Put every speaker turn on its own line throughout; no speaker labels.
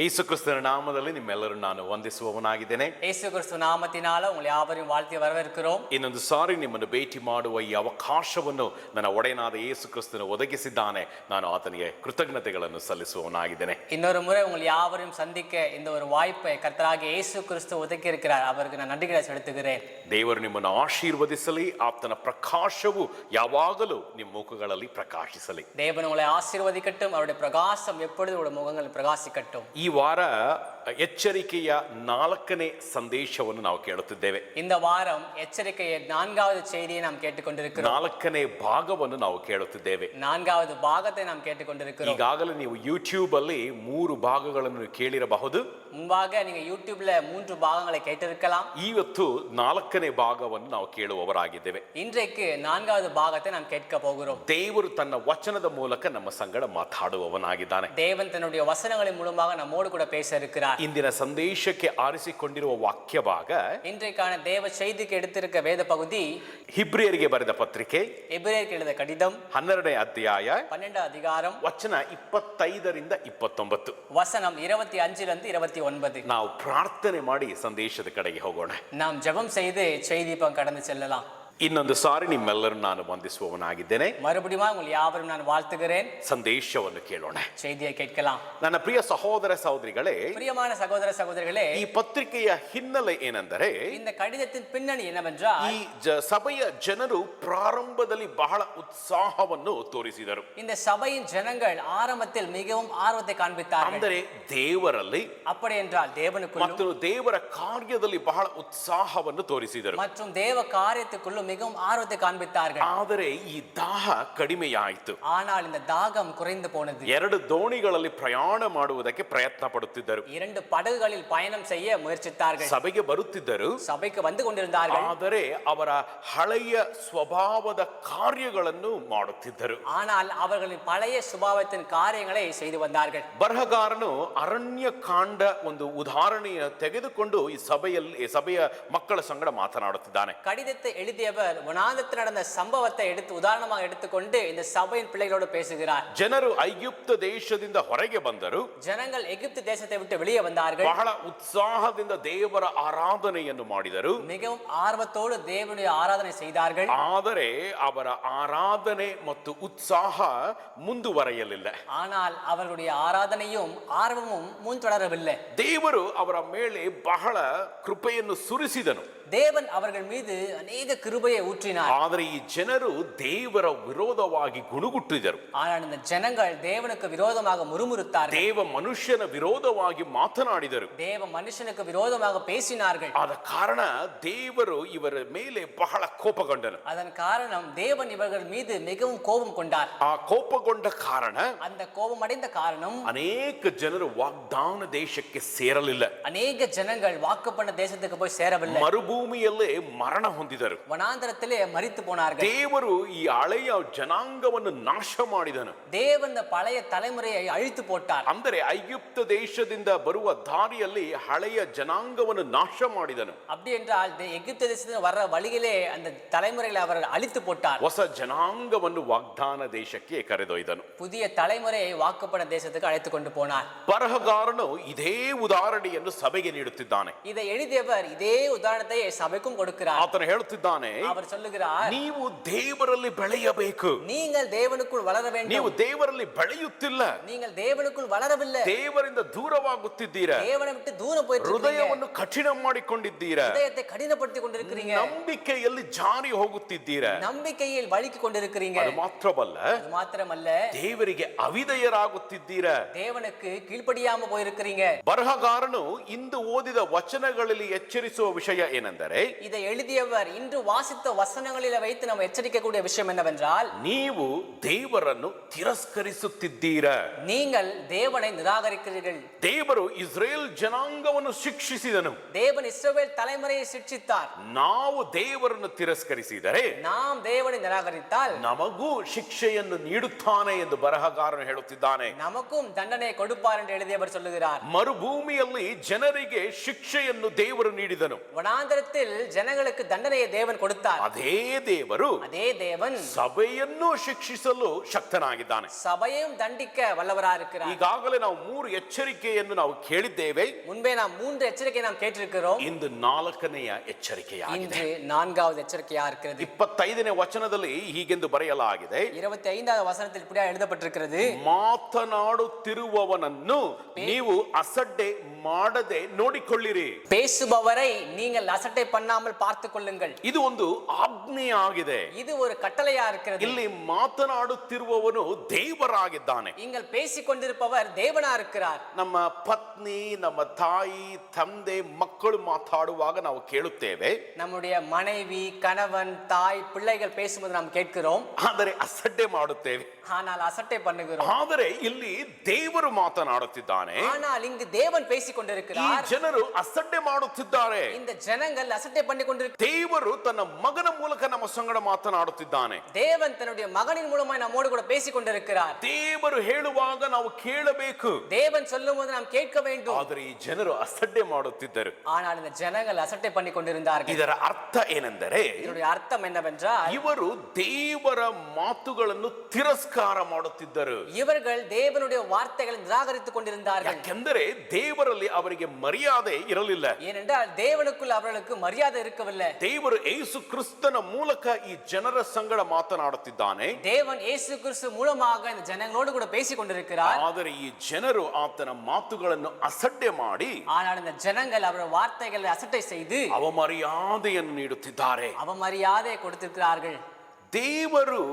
ಯೇಸು ಕ್ರಿಸ್ತನ ನಾಮದಲ್ಲಿ ನಿಮ್ಮೆಲ್ಲರನ್ನು ನಾನು ವಂದಿಸುವವನಾಗಿದ್ದೇನೆ.
ಯೇಸು ಕ್ರಿಸ್ತು ನಾಮத்தினால உங்களை யாவரையும் வாழ்த்தி வரவேற்கிறோம்.
ಇನ್ನೊಂದು ಸಾರಿ ನಿಮ್ಮನ್ನು ಭೇಟಿ ಮಾಡುವ ಈ ಅವಕಾಶವನ್ನು ನನ್ನ ಒಡೆಯನಾದ ಯೇಸು ಕ್ರಿಸ್ತನು ಒದಗಿಸಿದ್ದಾನೆ. ನಾನು ಆತನಿಗೆ ಕೃತಜ್ಞತೆಗಳನ್ನು ಸಲ್ಲಿಸುವವನಾಗಿದ್ದೇನೆ.
இன்னொரு முறை உங்களை யாவரையும் சந்திக்க இந்த ஒரு வாய்ப்பை கர்த்தராகிய இயேசு கிறிஸ்து ஒதுக்கி இருக்கிறார். அவருக்கு நான் நன்றிகளை செலுத்துகிறேன்.
ದೇವರು ನಿಮ್ಮನ್ನು ಆಶೀರ್ವದಿಸಲಿ. ಆತನ ಪ್ರಕಾಶವು ಯಾವಾಗಲೂ ನಿಮ್ಮ ಮುಖಗಳಲ್ಲಿ ಪ್ರಕಾಶಿಸಲಿ.
தேவன் உங்களை ஆசீர்வதிக்கட்டும். அவருடைய பிரகாசம் எப்பொழுதும் உங்களுடைய முகங்களில் பிரகாசிக்கட்டும்.
ಈ ವಾರ ಎಚ್ಚರಿಕೆಯ 4ನೇ ಸಂದೇಶವನ್ನು ನಾವು ಕೇಳುತ್ತಿದ್ದೇವೆ.
இந்த வாரம் எச்சரிக்கைய 4வது செய்தியை நாம் கேட்டுக்கொண்டிருக்கிறோம்.
4ನೇ ಭಾಗವನ್ನು ನಾವು ಕೇಳುತ್ತಿದ್ದೇವೆ.
4வது ಭಾಗத்தை நாம் கேட்டுக்கொண்டிருக்கிறோம்.
ಈಗಾಗಲೇ ನೀವು ಯೂಟ್ಯೂಬ್ ಅಲ್ಲಿ 3 ಭಾಗಗಳನ್ನು ಕೇಳಿರಬಹುದು.
முன்பாக நீங்க யூடியூப்ல 3 பாகங்களை கேட்டிருக்கலாம்.
ಇವತ್ತು 4ನೇ ಭಾಗವನ್ನು ನಾವು ಕೇಳುವವರಾಗಿದ್ದೇವೆ.
இன்றைக்கு 4வது பாகத்தை நாம் கேட்க போகிறோம்.
ದೇವರು ತನ್ನ ವಚನದ ಮೂಲಕ ನಮ್ಮ ಸಂಗಡ ಮಾತಾಡುವವನಾಗಿದ್ದಾನೆ.
தேவன் தன்னுடைய வசனங்களின் மூலமாக நம்மோடு கூட பேச இருக்கிறார்.
ಇಂದಿನ ಸಂದೇಶಕ್ಕೆ ಆರಿಸಿಕೊಂಡಿರುವ ವಾಕ್ಯ ಭಾಗ
இன்றைக்கான தேவ செய்திக்கு எடுத்திருக்க வேத பகுதி
ಹಿಬ್ರಿಯರಿಗೆ ಬರೆದ ಪತ್ರಿಕೆ
எபிரேயருக்கு எழுதிய கடிதம்
12ನೇ ಅಧ್ಯಾಯ
12 அதிகாரம்
ವಚನ 25ರಿಂದ 29.
வசனம் 25லிருந்து 29.
ನಾವು ಪ್ರಾರ್ಥನೆ ಮಾಡಿ ಸಂದೇಶದ ಕಡೆಗೆ ಹೋಗೋಣ.
நாம் ஜெபம் செய்து செய்தி கடந்து செல்லலாம்.
ಇನ್ನೊಂದು ಸಾರಿ ನಿಮ್ಮೆಲ್ಲರನ್ನು ನಾನು ವಂದಿಸುವವನಾಗಿದ್ದೇನೆ.
மறுபடியும் உங்களை யாவரும் நான் வாழ்த்துகிறேன்.
ಸಂದೇಶವನ್ನು ಕೇಳೋಣ.
செய்தியை கேட்கலாம்.
ನನ್ನ ಪ್ರಿಯ ಸಹೋದರ ಸಹೋದರಿಗಳೇ,
பிரியமான சகோதர சகோதரிகளே,
ಈ ಪತ್ರಿಕೆಯ ಹಿನ್ನೆಲೆ ಏನೆಂದರೆ,
இந்த கடிதத்தின் பின்னணி என்னவென்றால்,
ಈ ಸಭೆಯ ಜನರು ಪ್ರಾರಂಭದಲ್ಲಿ ಬಹಳ ಉತ್ಸಾಹವನ್ನು ತೋರಿಸಿದರು.
இந்த சபையின் ஜனங்கள் ஆரம்பத்தில் மிகவும் ஆர்வத்தை காண்பித்தார்கள்.
ಅಂದರೆ ದೇವರಲ್ಲಿ,
அப்படி என்றால் தேவனுக்குள்ளும்
ಮತ್ತು ದೇವರ ಕಾರ್ಯದಲ್ಲಿ ಬಹಳ ಉತ್ಸಾಹವನ್ನು ತೋರಿಸಿದರು.
மற்றும் தேவ காரியத்துக்குள்ளும் மிகவும் ஆர்வத்தை காண்பித்தார்கள்.
ಆದರೆ ಈ ದಾಹ ಕಡಿಮೆಯಾಯಿತು.
ஆனால் இந்த தாகம் குறைந்து போனது.
2 ದೋಣಿಗಳಲ್ಲಿ ಪ್ರಯಾಣ ಮಾಡುವುದಕ್ಕೆ ಪ್ರಯತ್ನ ಪಡುತ್ತಿದ್ದರು.
2 படகுகளில் பயணம் செய்ய முயற்சித்தார்கள்.
ಸಭೆಗೆ ಬರುತ್ತಿದ್ದರು,
சபைக்கு வந்து கொண்டிருந்தார்கள்.
ಆದರೆ ಅವರ ಹಳೆಯ ಸ್ವಭಾವದ ಕಾರ್ಯಗಳನ್ನು ಮಾಡುತ್ತಿದ್ದರು.
ஆனால் அவர்களின் பழைய சுபாவத்தின் காரியங்களை செய்து வந்தார்கள்.
ಬರಹಗಾರನು ಅರಣ್ಯ ಕಾಂಡ ಒಂದು ಉದಾಹರಣೆಯನ್ನು ತೆಗೆದುಕೊಂಡು ಈ ಸಭೆಯ ಮಕ್ಕಳ ಸಂಗಡ ಮಾತನಾಡುತ್ತಿದ್ದಾನೆ.
கடிதத்தை எழுதியவர் வனாந்தரத்தில் நடந்த சம்பவத்தை எடுத்து உதாரணமாக எடுத்துக்கொண்டு இந்த சபையின் பிள்ளைகளோடு பேசுகிறார்.
ಜನರು ಐಗುಪ್ತ ದೇಶದಿಂದ ಹೊರಗೆ ಬಂದರು.
ஜனங்கள் எகிப்து தேசத்தை விட்டு வெளியே வந்தார்கள்.
ಬಹಳ ಉತ್ಸಾಹದಿಂದ ದೇವರ ಆರಾಧನೆಯನ್ನು ಮಾಡಿದರು.
மிகவும் ஆர்வத்தோடு தேவனுடைய ஆராதனை செய்தார்கள்.
ಆದರೆ ಅವರ ಆರಾಧನೆ ಮತ್ತು ಉತ್ಸಾಹ ಮುಂದುವರೆಯಲಿಲ್ಲ.
ஆனால் அவர்களுடைய ಆರಾಧನೆயும் ಆರ್ವமும் ಮುಂದುವರவில்லை.
ದೇವರು ಅವರ ಮೇಲೆ ಬಹಳ ಕೃಪೆಯನ್ನು ಸುರಿಸಿದನು.
தேவன் அவர்கள் மீது அநேக கிருபையை ஊற்றினார்.
ಆದರೆ ಈ ಜನರು ದೇವರ ವಿರೋಧವಾಗಿ ಗುಣುಗುಟ್ಟಿದರು.
ஆனால் இந்த ஜனங்கள் தேவனுக்கு விரோதமாக முறுமுறுத்தார்கள்.
ದೇವ ಮನುಷ್ಯನ ವಿರೋಧವಾಗಿ ಮಾತನಾಡಿದರು.
தேவ மனுஷனுக்கு விரோதமாக பேசினார்கள்.
ಆದ ಕಾರಣ ದೇವರು ಇವರ ಮೇಲೆ ಬಹಳ ಕೋಪಗೊಂಡನು.
அதன் காரணம் தேவன் இவர்கள் மீது மிகவும் கோபம் கொண்டார்.
ಆ ಕೋಪಗೊಂಡ ಕಾರಣ
அந்த கோபம் அடைந்த காரணம்
ಅನೇಕ ಜನರು ವಾಗ್ದಾನ ದೇಶಕ್ಕೆ ಸೇರಲಿಲ್ಲ.
அநேக ஜனங்கள் வாக்குப்பண்ண தேசத்துக்கு போய் சேரவில்லை.
ಮರುಭೂಮಿಯಲ್ಲೇ ಮರಣ ಹೊಂದಿದರು.
வனாந்தரத்திலே மரித்து போனார்கள்.
ದೇವರು ಈ ಹಳೆಯ ಜನಾಂಗವನ್ನು ನಾಶ ಮಾಡಿದನು.
தேவன் இந்த பழைய தலைமுறையை அழித்து போட்டார்.
ಅಂದರೆ ಐಗುಪ್ತ ದೇಶದಿಂದ ಬರುವ ದಾರಿಯಲ್ಲಿ ಹಳೆಯ ಜನಾಂಗವನ್ನು ನಾಶ ಮಾಡಿದನು.
அப்படி என்றால் எகிப்து தேசத்தில் வர்ற வழியிலே அந்த தலைமுறைகளை அவர் அழித்து போட்டார்.
ಹೊಸ ಜನಾಂಗವನ್ನು ವಾಗ್ದಾನ ದೇಶಕ್ಕೆ ಕರೆದೊಯ್ದನು.
புதிய தலைமுறையை வாக்குப்பண்ண தேசத்துக்கு அழைத்து கொண்டு போனார்.
ಬರಹಗಾರನು ಇದೇ ಉದಾಹರಣೆಯನ್ನು ಸಭೆಗೆ ನೀಡುತ್ತಿದ್ದಾನೆ.
இதை எழுதியவர் இதே உதாரணத்தை சபைக்கும் கொடுக்கிறார்.
ಆತನು ಹೇಳುತ್ತಿದ್ದಾನೆ,
அவர் சொல்லுகிறார்,
ನೀವು ದೇವರಲ್ಲಿ ಬೆಳೆಯಬೇಕು.
நீங்கள் தேவனுக்குள் வளர வேண்டும்.
ನೀವು ದೇವರಲ್ಲಿ ಬೆಳೆಯುತ್ತಿಲ್ಲ,
நீங்கள் தேவனுக்குள் வளரவில்லை.
ದೇವರಿಂದ ದೂರವಾಗುತ್ತಿದ್ದೀರಾ.
தேவனை விட்டு தூரம் போயிட்டு
ಹೃದಯವನ್ನು ಕಠಿಣ ಮಾಡಿಕೊಂಡಿದ್ದೀರಾ.
இதயத்தை கடினப்படுத்தி கொண்டிருக்கிறீங்க.
ನಂಬಿಕೆಯಲ್ಲಿ ಜಾರಿ ಹೋಗುತ್ತಿದ್ದೀರಾ.
நம்பிக்கையில் வலிக்கு கொண்டிருக்கிறீங்க.
ಅದು ಮಾತ್ರವಲ್ಲ,
அது மாத்திரமல்ல,
ದೇವರಿಗೆ ಅವಿಧೇಯರಾಗುತ್ತಿದ್ದೀರಾ.
தேவனுக்கு கீழ்ப்படியாம போயிருக்கிறீங்க.
ಬರಹಗಾರನು ಇಂದು ಓದಿದ ವಚನಗಳಲ್ಲಿ ಎಚ್ಚರಿಸುವ ವಿಷಯ ಏನೆಂದರೆ,
இதை எழுதியவர் இன்று வாசித்த வசனங்களில் வைத்து நம்ம எச்சரிக்கக்கூடிய விஷயம் என்னவென்றால்,
ನೀವು ದೇವರನ್ನು ತಿರಸ್ಕರಿಸುತ್ತಿದ್ದೀರಾ.
நீங்கள் தேவனை நிராகரிக்கிறீர்கள்.
ದೇವರು ಇಸ್ರೇಲ್ ಜನಾಂಗವನ್ನು ಶಿಕ್ಷಿಸಿದನು.
தேவன் இஸ்ரவேல் தலைமுறையை ಶಿಕ್ಷಿத்தார்.
ನಾವು ದೇವರನ್ನು ತಿರಸ್ಕರಿಸಿದರೆ
நாம் தேவனை நிராகரித்தால்
ನಮಗೂ ಶಿಕ್ಷೆಯನ್ನು ನೀಡುತ್ತಾನೆ ಎಂದು ಬರಹಗಾರನು ಹೇಳುತ್ತಿದ್ದಾನೆ.
நமக்கும் தண்டனை கொடுப்பார் என்று எழுதியவர் சொல்லுகிறார்.
ಮರುಭೂಮಿಯಲ್ಲಿ ಜನರಿಗೆ ಶಿಕ್ಷೆಯನ್ನು ದೇವರು ನೀಡಿದನು.
வனாந்தரத்தில் விதத்தில் ஜனங்களுக்கு தண்டனையை தேவன் கொடுத்தார்,
ಅದೇ ದೇವರು
அதே தேவன்
ಸಭೆಯನ್ನು ಶಿಕ್ಷಿಸಲು ಶಕ್ತನಾಗಿದ್ದಾನೆ.
சபையும் தண்டிக்க வல்லவரா இருக்கிறார்.
ಈಗಾಗಲೇ ನಾವು 3 ಎಚ್ಚರಿಕೆಯನ್ನು ನಾವು ಕೇಳಿದ್ದೇವೆ.
முன்பே நாம் 3 எச்சரிக்கை நாம் கேட்டிருக்கிறோம்.
ಇಂದು 4ನೆಯ ಎಚ್ಚರಿಕೆಯಾಗಿದೆ.
இன்று 4வது எச்சரிக்கையா இருக்கிறது.
25ನೇ ವಚನದಲ್ಲಿ ಹೀಗೆಂದು ಬರೆಯಲಾಗಿದೆ,
25வது வசனத்தில் இப்படியா எழுதப்பட்டிருக்கிறது,
ಮಾತನಾಡುತ್ತಿರುವವನನ್ನು ನೀವು ಅಸಡ್ಡೆ ಮಾಡದೆ ನೋಡಿಕೊಳ್ಳಿರಿ.
பேசுபவரை நீங்கள் அசட்டை பண்ணாமல் பார்த்துக் கொள்ளுங்கள்.
ಇದು ಒಂದು ಆಜ್ಞೆ ಆಗಿದೆ.
இது ஒரு கட்டளையா இருக்கிறது.
ಇಲ್ಲಿ ಮಾತನಾಡುತ್ತಿರುವವನು ದೇವರಾಗಿದ್ದಾನೆ.
நீங்கள் பேசிக் கொண்டிருப்பவர் தேவனா இருக்கிறார்.
ನಮ್ಮ ಪತ್ನಿ, ನಮ್ಮ ತಾಯಿ, ತಂದೆ, ಮಕ್ಕಳು ಮಾತಾಡುವಾಗ ನಾವು ಕೇಳುತ್ತೇವೆ,
நம்முடைய மனைவி, கணவன், தாய், பிள்ளைகள் பேசும்போது நாம் கேட்கிறோம்,
ಆದರೆ ಅಸಡ್ಡೆ ಮಾಡುತ್ತೇವೆ.
ஆனால் அசட்டை பண்ணுகிறோம்.
ಆದರೆ ಇಲ್ಲಿ ದೇವರು ಮಾತನಾಡುತ್ತಿದ್ದಾನೆ.
ஆனால் இங்கு தேவன் பேசிக்
ಈ
கொண்டிருக்கிறார்.
ಜನರು ಅಸಡ್ಡೆ ಮಾಡುತ್ತಿದ್ದಾರೆ.
இந்த ஜனங்கள் அசட்டை பண்ணி கொண்டிருக்கிறார்.
ದೇವರು ತನ್ನ ಮಗನ ಮೂಲಕ ನಮ್ಮ ಸಂಗಡ ಮಾತನಾಡುತ್ತಿದ್ದಾನೆ.
தேவன் தன்னுடைய மகனின் மூலமாய் நம்மோடு கூட பேசிக் கொண்டிருக்கிறார்.
ದೇವರು ಹೇಳುವಾಗ ನಾವು ಕೇಳಬೇಕು.
தேவன் சொல்லும்போது நாம் கேட்க வேண்டும்.
ಆದರೆ ಈ ಜನರು ಅಸಡ್ಡೆ ಮಾಡುತ್ತಿದ್ದರು.
ஆனால் இந்த ஜனங்கள் அசட்டை பண்ணி கொண்டிருந்தார்கள்.
ಇದರ ಅರ್ಥ ಏನೆಂದರೆ,
இதனுடைய அர்த்தம் என்னவென்றால்,
ಇವರು ದೇವರ ಮಾತುಗಳನ್ನು ತಿರಸ್ಕಾರ ಮಾಡುತ್ತಿದ್ದರು.
இவர்கள் தேவனுடைய வார்த்தைகளை நிராகரித்துக் கொண்டிருந்தார்கள்.
ಯಾಕೆಂದರೆ ದೇವರಲ್ಲಿ ಅವರಿಗೆ ಮರ್ಯಾದೆ ಇರಲಿಲ್ಲ.
ஏனென்றால் தேவனுக்குள் அவர்களுக்கு மரியாதை இருக்கவில்லை.
ದೇವರು ಯೇಸು ಕ್ರಿಸ್ತನ ಮೂಲಕ ಈ ಜನರ ಸಂಗಡ ಮಾತನಾಡುತ್ತಿದ್ದಾನೆ.
தேவன் இயேசு கிறிஸ்து மூலமாக இந்த ஜனங்களோடு கூட பேசிக் கொண்டிருக்கிறார்.
ಆದರೆ ಈ ಜನರು ಆತನ ಮಾತುಗಳನ್ನು ಅಸಡ್ಡೆ ಮಾಡಿ
ஆனால் இந்த ஜனங்கள் அவருடைய வார்த்தைகளை அசட்டை செய்து
ಅವಮರ್ಯಾದೆಯನ್ನು ನೀಡುತ್ತಿದ್ದಾರೆ.
அவமரியாதையை கொடுத்திருக்கிறார்கள்.
ದೇವರು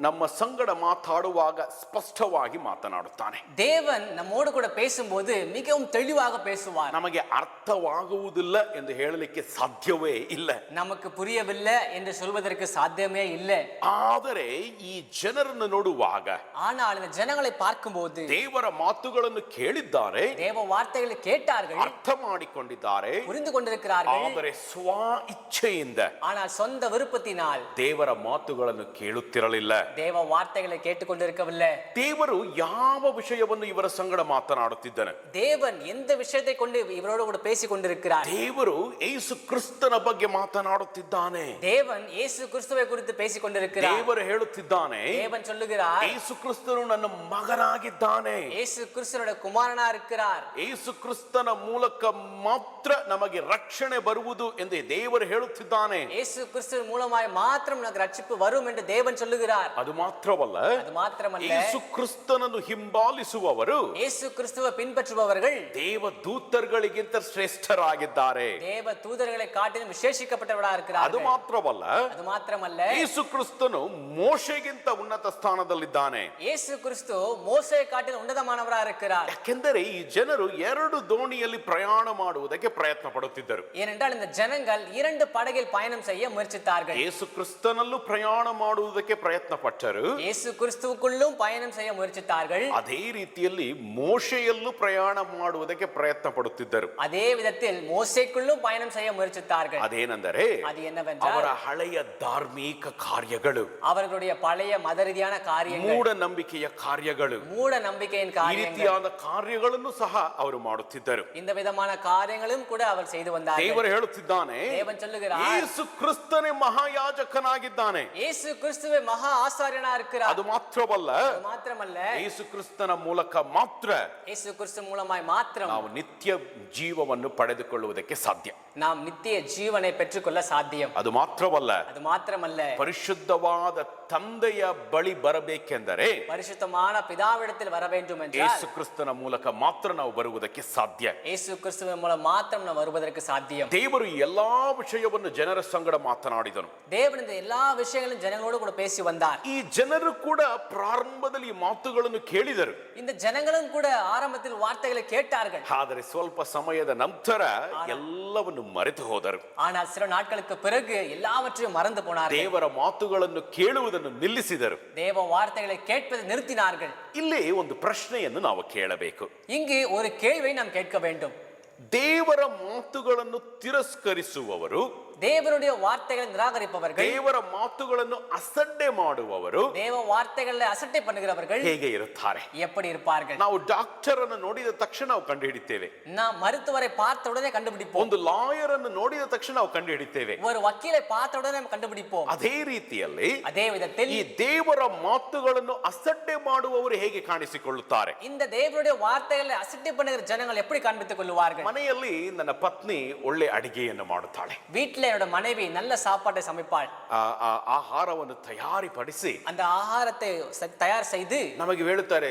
ನಮ್ಮ ಸಂಗಡ ಮಾತಾಡುವಾಗ ಸ್ಪಷ್ಟವಾಗಿ ಮಾತನಾಡುತ್ತಾನೆ.
தேவன் நம்மோடு கூட பேசும்போது மிகவும் தெளிவாக பேசுவார்.
ನಮಗೆ ಅರ್ಥವಾಗುವುದಿಲ್ಲ ಎಂದು ಹೇಳಲಿಕ್ಕೆ ಸಾಧ್ಯವೇ ಇಲ್ಲ.
நமக்கு புரியவில்லை என்று சொல்வதற்கு சாத்தியமே இல்லை.
ಆದರೆ ಈ ಜನರನ್ನು ನೋಡುವಾಗ,
ஆனால் இந்த ஜனங்களை பார்க்கும்போது
ದೇವರ ಮಾತುಗಳನ್ನು ಕೇಳಿದ್ದಾರೆ,
தேவ வார்த்தைகளை கேட்டார்கள்,
ಅರ್ಥ ಮಾಡಿಕೊಂಡಿದ್ದಾರೆ.
புரிந்து கொண்டிருக்கிறார்கள்.
ಆದರೆ ಸ್ವ ಇಚ್ಛೆಯಿಂದ
ஆனால் சொந்த விருப்பத்தினால்
ದೇವರ ಮಾತುಗಳನ್ನು ಕೇಳುತ್ತಿರಲಿಲ್ಲ.
தேவ வார்த்தைகளை கேட்டுக்கொண்டிருக்கவில்லை.
ದೇವರು ಯಾವ ವಿಷಯವನ್ನು ಇವರ ಸಂಗಡ ಮಾತನಾಡುತ್ತಿದ್ದಾನೆ?
தேவன் எந்த விஷயத்தை கொண்டு இவரோடு கூட பேசிக் கொண்டிருக்கிறார்?
ದೇವರು ಯೇಸು ಕ್ರಿಸ್ತನ ಬಗ್ಗೆ ಮಾತನಾಡುತ್ತಿದ್ದಾನೆ.
தேவன் இயேசு கிறிஸ்துவை குறித்து பேசிக் கொண்டிருக்கிறார்.
ದೇವರು ಹೇಳುತ್ತಿದ್ದಾನೆ,
தேவன் சொல்லுகிறார்,
ಯೇಸು ಕ್ರಿಸ್ತನು ನನ್ನ ಮಗನಾಗಿದ್ದಾನೆ.
இயேசு கிறிஸ்துவோட குமாரனா இருக்கிறார்.
ಯೇಸು ಕ್ರಿಸ್ತನ ಮೂಲಕ ಮಾತ್ರ ನಮಗೆ ರಕ್ಷಣೆ ಬರುವುದು ಎಂದು ದೇವರು ಹೇಳುತ್ತಿದ್ದಾನೆ.
இயேசு கிறிஸ்துவின் மூலமாய் மாத்திரம் நமக்கு ரட்சிப்பு வரும் என்று தேவன் சொல்லுகிறார்.
ಅದು ಮಾತ್ರವಲ್ಲ,
அது மாத்திரமல்ல,
ಯೇಸು ಕ್ರಿಸ್ತನನ್ನು ಹಿಂಬಾಲಿಸುವವರು
இயேசு கிறிஸ்துவை பின்பற்றுபவர்கள்
ದೇವ ದೂತರುಗಳಿಗಿಂತ ಶ್ರೇಷ್ಠರಾಗಿದ್ದಾರೆ.
தேவ தூதர்களை காட்டிலும் விசேஷிக்கப்பட்டவர்களா
ಅದು
இருக்கிறார்கள்.
ಮಾತ್ರವಲ್ಲ,
அது மாத்திரமல்ல,
ಯೇಸು ಕ್ರಿಸ್ತನು ಮೋಶೆಗಿಂತ ಉನ್ನತ ಸ್ಥಾನದಲ್ಲಿದ್ದಾನೆ.
இயேசு கிறிஸ்து மோசேயை காட்டிலும் ಉನ್ನತமானவரா இருக்கிறார்.
ಯಾಕೆಂದರೆ ಈ ಜನರು 2 ದೋಣಿಯಲ್ಲಿ ಪ್ರಯಾಣ ಮಾಡುವುದಕ್ಕೆ ಪ್ರಯತ್ನ ಪಡುತ್ತಿದ್ದರು.
ஏனென்றால் இந்த ஜனங்கள் 2 படகில் பயணம் செய்ய முயற்சித்தார்கள்.
ಯೇಸು ಕ್ರಿಸ್ತನಲ್ಲೂ ಪ್ರಯಾಣ ಮಾಡುವುದಕ್ಕೆ ಪ್ರಯತ್ನ ಪಟ್ಟರು.
இயேசு கிறிஸ்துவுக்குள்ளும் பயணம் செய்ய முயற்சித்தார்கள்.
ಅದೇ ರೀತಿಯಲ್ಲಿ ಮೋಶೆಯಲ್ಲೂ ಪ್ರಯಾಣ ಮಾಡುವುದಕ್ಕೆ ಪ್ರಯತ್ನ ಪಡುತ್ತಿದ್ದರು.
அதே விதத்தில் மோசேக்குள்ளும் பயணம் செய்ய முயற்சித்தார்கள்.
ಅದೇನೆಂದರೆ,
அது என்னவென்றால்,
ಅವರ ಹಳೆಯ ಧಾರ್ಮಿಕ ಕಾರ್ಯಗಳು,
அவர்களுடைய பழைய மத ரீதியான காரியங்கள்,
ಮೂಢನಂಬಿಕೆಯ ಕಾರ್ಯಗಳು,
மூட நம்பிக்கையின்
ಈ
காரியங்கள்,
ರೀತಿಯಾದ ಕಾರ್ಯಗಳನ್ನು ಸಹ ಅವರು ಮಾಡುತ್ತಿದ್ದರು.
இந்த விதமான காரியங்களும் கூட அவர் செய்து வந்தார்.
ದೇವರು ಹೇಳುತ್ತಿದ್ದಾನೆ,
தேவன் சொல்லுகிறார்,
ಯೇಸು ಕ್ರಿಸ್ತನೇ ಮಹಾಯಾಜಕನಾಗಿದ್ದಾನೆ.
இயேசு கிறிஸ்துவே மகா ஆசாரியனா இருக்கிறார்.
ಅದು ಮಾತ್ರವಲ್ಲ,
அது மாத்திரமல்ல,
ಯೇಸು ಕ್ರಿಸ್ತನ ಮೂಲಕ ಮಾತ್ರ
இயேசு கிறிஸ்து மூலமாய் மாத்திரம்
ನಾವು ನಿತ್ಯ ಜೀವವನ್ನು ಪಡೆದುಕೊಳ್ಳುವುದಕ್ಕೆ ಸಾಧ್ಯ.
நாம் நித்திய ஜீவனை பெற்றுக்கொள்ள சாத்தியம்.
ಅದು ಮಾತ್ರವಲ್ಲ,
அது மாத்திரமல்ல,
ಪರಿಶುದ್ಧವಾದ ತಂದೆಯ ಬಳಿ ಬರಬೇಕೆಂದರೆ
பரிசுத்தமான பிதாவிடத்தில் வர வேண்டும் என்றால்
ಯೇಸು ಕ್ರಿಸ್ತನ ಮೂಲಕ ಮಾತ್ರ ನಾವು ಬರುವುದಕ್ಕೆ ಸಾಧ್ಯ.
இயேசு கிறிஸ்துவின் மூலம் மாத்திரம் நாம் வருவதற்கு சாத்தியம்.
ದೇವರು ಎಲ್ಲಾ ವಿಷಯವನ್ನು ಜನರ ಸಂಗಡ ಮಾತನಾಡಿದನು.
தேவன் இந்த எல்லா விஷயங்களும் ஜனங்களோடு கூட பேசி வந்தார்.
ಈ ಜನರು ಕೂಡ ಪ್ರಾರಂಭದಲ್ಲಿ ಈ ಮಾತುಗಳನ್ನು ಕೇಳಿದರು.
இந்த ஜனங்களும் கூட ஆரம்பத்தில் வார்த்தைகளை கேட்டார்கள்.
ಆದರೆ ಸ್ವಲ್ಪ ಸಮಯದ ನಂತರ ಎಲ್ಲವನ್ನು ಮರೆತು ಹೋದರು.
ஆனால் சில நாட்களுக்கு பிறகு எல்லாவற்றையும் மறந்து போனார்கள்.
ದೇವರ ಮಾತುಗಳನ್ನು ಕೇಳುವುದನ್ನು ನಿಲ್ಲಿಸಿದರು.
தேவ வார்த்தைகளை கேட்பதை நிறுத்தினார்கள்.
ಇಲ್ಲಿ ಒಂದು ಪ್ರಶ್ನೆಯನ್ನು ನಾವು ಕೇಳಬೇಕು.
இங்கு ஒரு கேள்வியை நாம் கேட்க வேண்டும்.
ದೇವರ ಮಾತುಗಳನ್ನು ತಿರಸ್ಕರಿಸುವವರು
தேவனுடைய வார்த்தைகளை நிராகரிப்பவர்கள்,
ದೇವರ ಮಾತುಗಳನ್ನು ಅಸಡ್ಡೆ ಮಾಡುವವರು
தேவ வார்த்தைகளை அசட்டை பண்ணுகிறவர்கள்
ಹೇಗೆ ಇರುತ್ತಾರೆ?
எப்படி இருப்பார்கள்?
ನಾವು ಡಾಕ್ಟರ್ ಅನ್ನು ನೋಡಿದ ತಕ್ಷಣ ನಾವು ಕಂಡು ಹಿಡಿತೇವೆ.
நாம் மருத்துவரை பார்த்த உடனே கண்டுபிடிப்போம்.
ಒಂದು ಲಾಯರ್ ಅನ್ನು ನೋಡಿದ ತಕ್ಷಣ ನಾವು ಕಂಡು ಹಿಡಿತೇವೆ.
ஒரு வக்கீலை பார்த்த உடனே நாம் கண்டுபிடிப்போம்.
ಅದೇ ರೀತಿಯಲ್ಲಿ
அதே விதத்தில்
ಈ ದೇವರ ಮಾತುಗಳನ್ನು ಅಸಡ್ಡೆ ಮಾಡುವವರು ಹೇಗೆ ಕಾಣಿಸಿಕೊಳ್ಳುತ್ತಾರೆ?
இந்த தேவனுடைய வார்த்தைகளை அசட்டை பண்ணுகிற ஜனங்கள் எப்படி காண்பித்துக் கொள்வார்கள்?
ಮನೆಯಲ್ಲಿ ನನ್ನ ಪತ್ನಿ ಒಳ್ಳೆ ಅಡಿಗೆಯನ್ನು ಮಾಡುತ್ತಾಳೆ.
வீட்டில் என்னோட மனைவி நல்ல சாப்பாட்டை சமைப்பாள்.
ಆಹಾರವನ್ನು ತಯಾರಿಪಡಿಸಿ
அந்த ಆಹಾರத்தை தயார் செய்து
ನಮಗೆ ಹೇಳುತ್ತಾರೆ,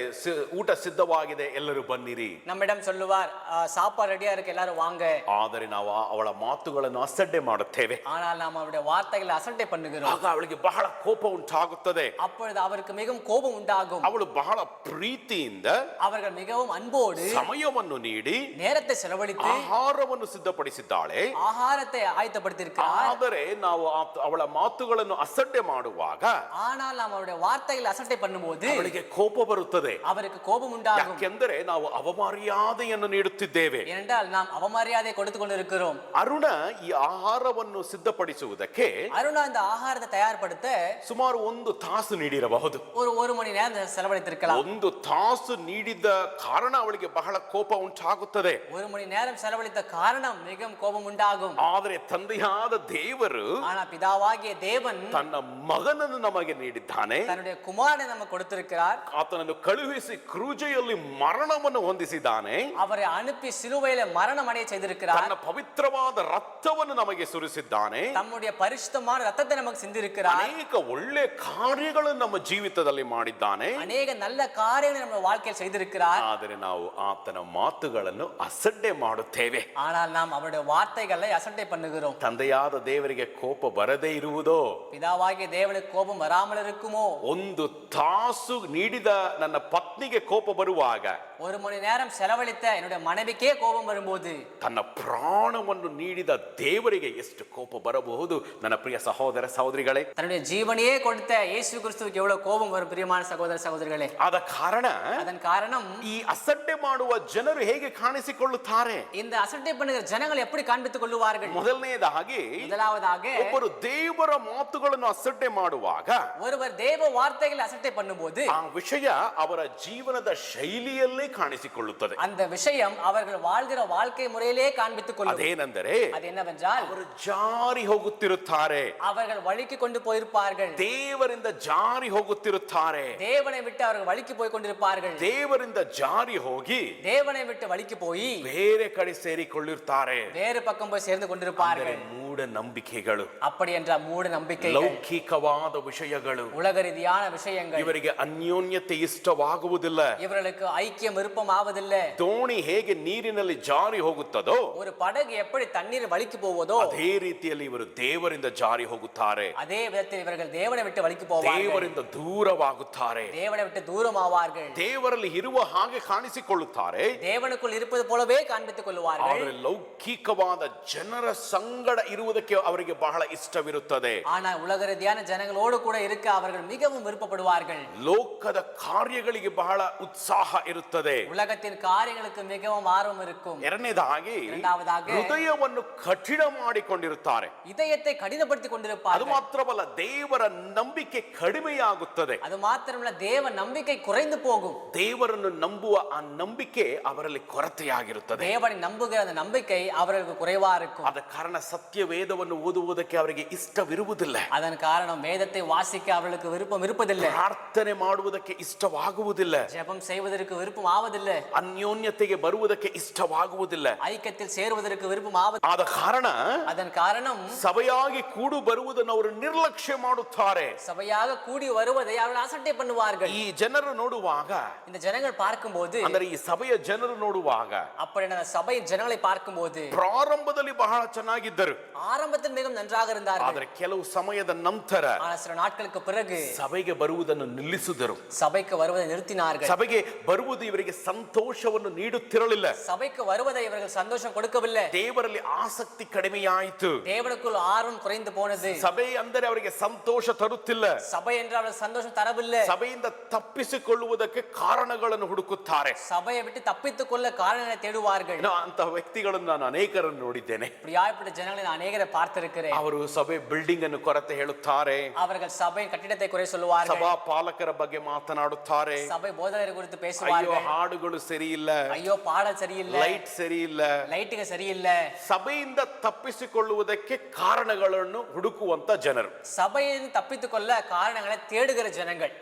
ಊಟ ಸಿದ್ಧವಾಗಿದೆ, ಎಲ್ಲರೂ ಬನ್ನಿರಿ.
நம்மிடம் சொல்லுவார், சாப்பாடு ரெடியா இருக்கு, எல்லாரும் வாங்க.
ಆದರೆ ನಾವು ಅವಳ ಮಾತುಗಳನ್ನು ಅಸಡ್ಡೆ ಮಾಡುತ್ತೇವೆ.
ஆனால் நாம் அவருடைய வார்த்தைகளை அசட்டை பண்ணுகிறோம்.
ಆಗ ಅವಳಿಗೆ ಬಹಳ ಕೋಪ ಉಂಟಾಗುತ್ತದೆ.
அப்பொழுது அவருக்கு மிகவும் கோபம் உண்டாகும்.
ಅವಳು ಬಹಳ ಪ್ರೀತಿಯಿಂದ
அவர்கள் மிகவும் அன்போடு
ಸಮಯವನ್ನು ನೀಡಿ
நேரத்தை செலவழித்து
ಆಹಾರವನ್ನು ಸಿದ್ಧಪಡಿಸಿದ್ದಾಳೆ.
ஆகாரத்தை ஆயத்தப்படுத்தியிருக்கிறார்.
ಆದರೆ ನಾವು ಅವಳ ಮಾತುಗಳನ್ನು ಅಸಡ್ಡೆ ಮಾಡುವಾಗ
ஆனால் நாம் அவருடைய வார்த்தைகளை அசட்டை பண்ணும்போது
ಅವಳಿಗೆ ಕೋಪ ಬರುತ್ತದೆ.
அவருக்கு கோபம் உண்டாகும்.
ಯಾಕೆಂದರೆ ನಾವು ಅವಮರ್ಯಾದೆಯನ್ನು ನೀಡುತ್ತಿದ್ದೇವೆ.
ஏனென்றால் நாம் அவமரியாதை கொடுத்து கொண்டிருக்கிறோம்.
ಅರುಣ ಈ ಆಹಾರವನ್ನು ಸಿದ್ಧಪಡಿಸುವುದಕ್ಕೆ
அருணா இந்த ஆகாரத்தை தயார்படுத்த
ಸುಮಾರು 1 ತಾಸು ನೀಡಿರಬಹುದು.
ஒரு மணி நேரம் செலவழித்திருக்கலாம்.
1 ತಾಸು ನೀಡಿದ ಕಾರಣ ಅವಳಿಗೆ ಬಹಳ ಕೋಪ ಉಂಟಾಗುತ್ತದೆ.
1 மணி நேரம் செலவழித்த காரணம் மிகவும் கோபம் உண்டாகும்.
ಆದರೆ ತಂದೆಯಾದ ದೇವರು
ஆனா பிதாவாகிய தேவன்
ತನ್ನ ಮಗನನ್ನು ನಮಗೆ ನೀಡಿದ್ದಾನೆ.
தன்னுடைய குமாரனை நமக்கு கொடுத்திருக்கிறார்.
ಆತನನ್ನು ಕಳುಹಿಸಿ ಕ್ರೂಜೆಯಲ್ಲಿ ಮರಣವನ್ನು ಹೊಂದಿಸಿದ್ದಾನೆ.
அவரை அனுப்பி சிலுவையில மரணம் அடைய செய்திருக்கிறார்.
ತನ್ನ ಪವಿತ್ರವಾದ ರಕ್ತವನ್ನು ನಮಗೆ ಸುರಿಸಿದ್ದಾನೆ.
தம்முடைய பரிசுத்தமான ரத்தத்தை நமக்கு சிந்திருக்கிறார்.
ಅನೇಕ ಒಳ್ಳೆ ಕಾರ್ಯಗಳನ್ನು ನಮ್ಮ ಜೀವಿತದಲ್ಲಿ ಮಾಡಿದ್ದಾನೆ.
அநேக நல்ல காரியங்களை நம்ம வாழ்க்கையில் செய்திருக்கிறார்.
ಆದರೆ ನಾವು ಆತನ ಮಾತುಗಳನ್ನು ಅಸಡ್ಡೆ ಮಾಡುತ್ತೇವೆ.
ஆனால் நாம் அவருடைய வார்த்தைகளை அசட்டை பண்ணுகிறோம்.
ತಂದೆಯಾದ ದೇವರಿಗೆ ಕೋಪ ಬರದೇ ಇರುವುದೋ?
பிதாவாகிய தேவனுக்கு கோபம் வராமல் இருக்குமோ?
1 ತಾಸು ನೀಡಿದ ನನ್ನ ಪತ್ನಿಗೆ ಕೋಪ ಬರುವಾಗ,
1 மணி நேரம் செலவழித்த என்னுடைய மனைவிக்கே கோபம் வரும்போது
ತನ್ನ ಪ್ರಾಣವನ್ನು ನೀಡಿದ ದೇವರಿಗೆ ಎಷ್ಟು ಕೋಪ ಬರಬಹುದು? ನನ್ನ ಪ್ರಿಯ ಸಹೋದರ ಸಹೋದರಿಗಳೇ,
தன்னுடைய ஜீவனையே கொடுத்த இயேசு கிறிஸ்துவுக்கு எவ்வளவு கோபம் வரும் பிரியமான சகோதர சகோதரிகளே?
ಆದ ಕಾರಣ
அதன் காரணம்
ಈ ಅಸಡ್ಡೆ ಮಾಡುವ ಜನರು ಹೇಗೆ ಕಾಣಿಸಿಕೊಳ್ಳುತ್ತಾರೆ?
இந்த அசட்டை பண்ணுகிற ஜனங்கள் எப்படி காண்பித்துக் கொள்வார்கள்?
ಮೊದಲನೇದಾಗಿ
முதலாவதாக
ಒಬ್ಬರು ದೇವರ ಮಾತುಗಳನ್ನು ಅಸಡ್ಡೆ ಮಾಡುವಾಗ
ஒருவர் தேவ வார்த்தைகளை அசட்டை பண்ணும்போது
ಆ ವಿಷಯ ಅವರ ಜೀವನದ ಶೈಲಿಯಲ್ಲೇ ಕಾಣಿಸಿಕೊಳ್ಳುತ್ತದೆ.
அந்த விஷயம் அவர்கள் வாழ்கிற வாழ்க்கை முறையிலே காண்பித்துக் கொள்ளும்.
ಅದೇನೆಂದರೆ,
அது என்னவென்றால்
ಅವರು ಜಾರಿ ಹೋಗುತ್ತಿರುತ್ತಾರೆ.
அவர்கள் வழிக்கு கொண்டு போயிருப்பார்கள்.
ದೇವರಿಂದ ಜಾರಿ ಹೋಗುತ್ತಿರುತ್ತಾರೆ.
தேவனை விட்டு அவர்கள் வழிக்கு போய் கொண்டிருப்பார்கள்.
ದೇವರಿಂದ ಜಾರಿ ಹೋಗಿ
தேவனை விட்டு வழிக்கு போய்
ಬೇರೆ ಕಡೆ ಸೇರಿಕೊಳ್ಳಿರುತ್ತಾರೆ.
வேறு பக்கம் போய் சேர்ந்து கொண்டிருப்பார்கள்.
ಮೂಢ ನಂಬಿಕೆಗಳು,
அப்படி என்ற மூட நம்பிக்கைகள்,
ಲೌಕಿಕವಾದ ವಿಷಯಗಳು,
உலக ரீதியான விஷயங்கள்
ಇವರಿಗೆ ಅನ್ಯೋನ್ಯತೆ ಇಷ್ಟವಾಗುವುದಿಲ್ಲ.
இவர்களுக்கு ஐக்கியம் விருப்பம் ஆவதில்லை.
ದೋಣಿ ಹೇಗೆ ನೀರಿನಲ್ಲಿ ಜಾರಿ ಹೋಗುತ್ತದೋ
ஒரு படகு எப்படி தண்ணீர் வழிக்கு போவதோ
ಅದೇ ರೀತಿಯಲ್ಲಿ ಇವರು ದೇವರಿಂದ ಜಾರಿ ಹೋಗುತ್ತಾರೆ.
அதே விதத்தில் இவர்கள் தேவனை விட்டு வழிக்கு போவார்கள்.
ದೇವರಿಂದ ದೂರವಾಗುತ್ತಾರೆ.
தேவனை விட்டு தூரம் ஆவார்கள்.
ದೇವರಲ್ಲಿ ಇರುವ ಹಾಗೆ ಕಾಣಿಸಿಕೊಳ್ಳುತ್ತಾರೆ.
தேவனுக்குள் இருப்பது போலவே காண்பித்துக் கொள்வார்கள்.
ಆದರೆ ಲೌಕಿಕವಾದ ಜನರ ಸಂಗಡ ಇರುವುದಕ್ಕೆ ಅವರಿಗೆ ಬಹಳ ಇಷ್ಟವಿರುತ್ತದೆ.
ஆனால் உலக ரீதியான ஜனங்களோடு கூட இருக்க அவர்கள் மிகவும் விருப்பப்படுவார்கள்.
ಲೋಕದ ಕಾರ್ಯಗಳಿಗೆ ಬಹಳ ಉತ್ಸಾಹ ಇರುತ್ತದೆ.
உலகத்தின் காரியங்களுக்கு மிகவும் ஆர்வம் இருக்கும்.
ಎರಡನೇದಾಗಿ
இரண்டாவதாக
ಹೃದಯವನ್ನು ಕಠಿಣ ಮಾಡಿಕೊಂಡಿರುತ್ತಾರೆ.
இதயத்தை கடினப்படுத்திக்
ಅದು
கொண்டிருப்பார்கள்.
ಮಾತ್ರವಲ್ಲ, ದೇವರ ನಂಬಿಕೆ ಕಡಿಮೆಯಾಗುತ್ತದೆ.
அது மாத்திரமல்ல, தேவ நம்பிக்கை குறைந்து போகும்.
ದೇವರನ್ನು ನಂಬುವ ಆ ನಂಬಿಕೆ ಅವರಲ್ಲಿ ಕೊರತೆಯಾಗಿರುತ್ತದೆ.
தேவனை நம்புகிற அந்த நம்பிக்கை அவர்களுக்கு குறைவா இருக்கும்.
ಆದ ಕಾರಣ ಸತ್ಯ ವೇದವನ್ನು ಓದುವುದಕ್ಕೆ ಅವರಿಗೆ ಇಷ್ಟವಿರುವುದಿಲ್ಲ.
அதன் காரணம் வேதத்தை வாசிக்க அவர்களுக்கு விருப்பம் இருப்பதில்லை.
ಪ್ರಾರ್ಥನೆ ಮಾಡುವುದಕ್ಕೆ ಇಷ್ಟವಾಗುವುದಿಲ್ಲ.
ஜெபம் செய்வதற்கு விருப்பம் ஆவதில்லை.
ಅನ್ಯೋನ್ಯತೆಗೆ ಬರುವುದಕ್ಕೆ ಇಷ್ಟವಾಗುವುದಿಲ್ಲ.
ஐக்கியத்தில் சேருவதற்கு விருப்பம் ஆவதில்லை.
ಆದ ಕಾರಣ
அதன் காரணம்
ಸಭೆಯಾಗಿ ಕೂಡು ಬರುವುದನ್ನು ಅವರು ನಿರ್ಲಕ್ಷ್ಯ ಮಾಡುತ್ತಾರೆ.
சபையாக கூடி வருவதை அவர்கள் அசட்டை பண்ணுவார்கள்.
ಈ ಜನರು ನೋಡುವಾಗ,
இந்த ஜனங்கள் பார்க்கும்போது,
ಅಂದರೆ ಈ ಸಭೆಯ ಜನರು ನೋಡುವಾಗ,
அப்படி சபை ஜனங்களை பார்க்கும்போது
ಪ್ರಾರಂಭದಲ್ಲಿ ಬಹಳ ಚೆನ್ನಾಗಿದ್ದರು.
ஆரம்பத்தில் மிகவும் நன்றாக இருந்தார்கள்.
ಆದರೆ ಕೆಲವು ಸಮಯದ ನಂತರ
ஆனால் சில நாட்களுக்கு பிறகு
ಸಭೆಗೆ ಬರುವುದನ್ನು ನಿಲ್ಲಿಸಿದರು.
சபைக்கு வருவதை நிறுத்தினார்கள்.
ಸಭೆಗೆ ಬರುವುದು ಇವರಿಗೆ ಸಂತೋಷವನ್ನು ನೀಡುತ್ತಿರಲಿಲ್ಲ.
சபைக்கு வருவதை இவர்கள் சந்தோஷம் கொடுக்கவில்லை.
ದೇವರಲ್ಲಿ ಆಸಕ್ತಿ ಕಡಿಮೆಯಾಯಿತು.
தேவனுக்குள் ஆர்வம் குறைந்து போனது.
ಸಭೆ ಅಂದರೆ ಅವರಿಗೆ ಸಂತೋಷ ತರುತ್ತಿಲ್ಲ.
சபை என்று அவர்கள் சந்தோஷம் தரவில்லை.
ಸಭೆಯಿಂದ ತಪ್ಪಿಸಿಕೊಳ್ಳುವುದಕ್ಕೆ ಕಾರಣಗಳನ್ನು ಹುಡುಕುತ್ತಾರೆ.
சபையை விட்டு தப்பித்துக் கொள்ள காரணங்களை தேடுவார்கள்.
ಅಂತಹ ವ್ಯಕ್ತಿಗಳನ್ನು ನಾನು ಅನೇಕರನ್ನು ನೋಡಿದ್ದೇನೆ.
இப்படியாய்ப்பட்ட ஜனங்களை நான் அநேகரை பார்த்திருக்கிறேன்.
ಅವರು ಸಭೆ ಬಿಲ್ಡಿಂಗ್ ಅನ್ನು ಕೊರತೆ ಹೇಳುತ್ತಾರೆ,
அவர்கள் சபையின் கட்டிடத்தை குறை சொல்லுவார்கள்,
ಸಭಾ ಪಾಲಕರ ಬಗ್ಗೆ ಮಾತನಾಡುತ್ತಾರೆ.
சபை போதகரை குறித்து
ಅಯ್ಯೋ
பேசுவார்கள்,
ಹಾಡುಗಳು ಸರಿ ಇಲ್ಲ,
ஐயோ பாடல் சரியில்லை,
ಲೈಟ್ ಸರಿ ಇಲ್ಲ.
லைட்டுங்க சரியில்லை.
ಸಭೆಯಿಂದ ತಪ್ಪಿಸಿಕೊಳ್ಳುವುದಕ್ಕೆ ಕಾರಣಗಳನ್ನು ಹುಡುಕುವಂತ ಜನರು.
சபையின் தப்பித்துக் கொள்ள காரணங்களை தேடுகிற ஜனங்கள்.